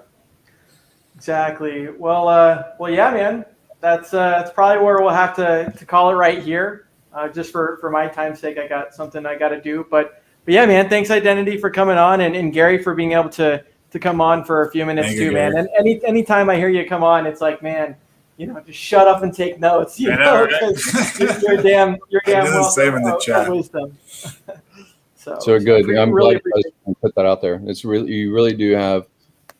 Exactly. Well, yeah, man. That's probably where we'll have to call it right here. Just for my time's sake, I got something I got to do. But yeah, man. Thanks, Identity, for coming on, and Gary for being able to come on for a few minutes too, man. And anytime I hear you come on, it's like, man, just shut up and take notes. You're damn well same in the chat. Wisdom. So good. I'm glad you put that out there. It's really, you really do have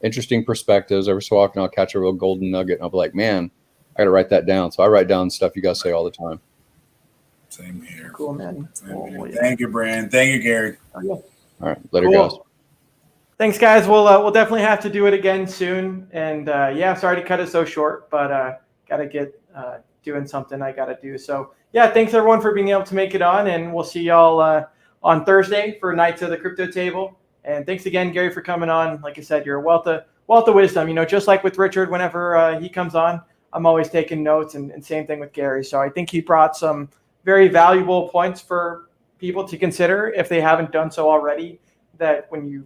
interesting perspectives. Every so often I'll catch a real golden nugget and I'll be like, man, I got to write that down. So I write down stuff you guys say all the time. Same here. Cool, man. Same here. Thank you, Bran. Thank you, Gary. All right. Later, guys. Thanks, guys. We'll definitely have to do it again soon. And yeah, sorry to cut it so short, but gotta get doing something I gotta do. So yeah, thanks everyone for being able to make it on, and we'll see y'all on Thursday for Nights of the Crypto Table. And thanks again, Gary, for coming on. Like I said, you're a wealth of wisdom. You know, just like with Richard, whenever he comes on, I'm always taking notes, and same thing with Gary. So I think he brought some very valuable points for people to consider if they haven't done so already. That when you've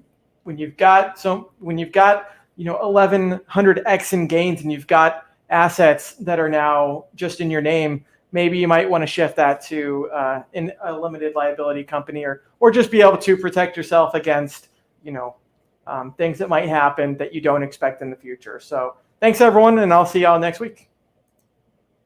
got 1,100x in gains, and you've got assets that are now just in your name, maybe you might want to shift that to in a limited liability company, or just be able to protect yourself against things that might happen that you don't expect in the future. So thanks everyone, and I'll see y'all next week.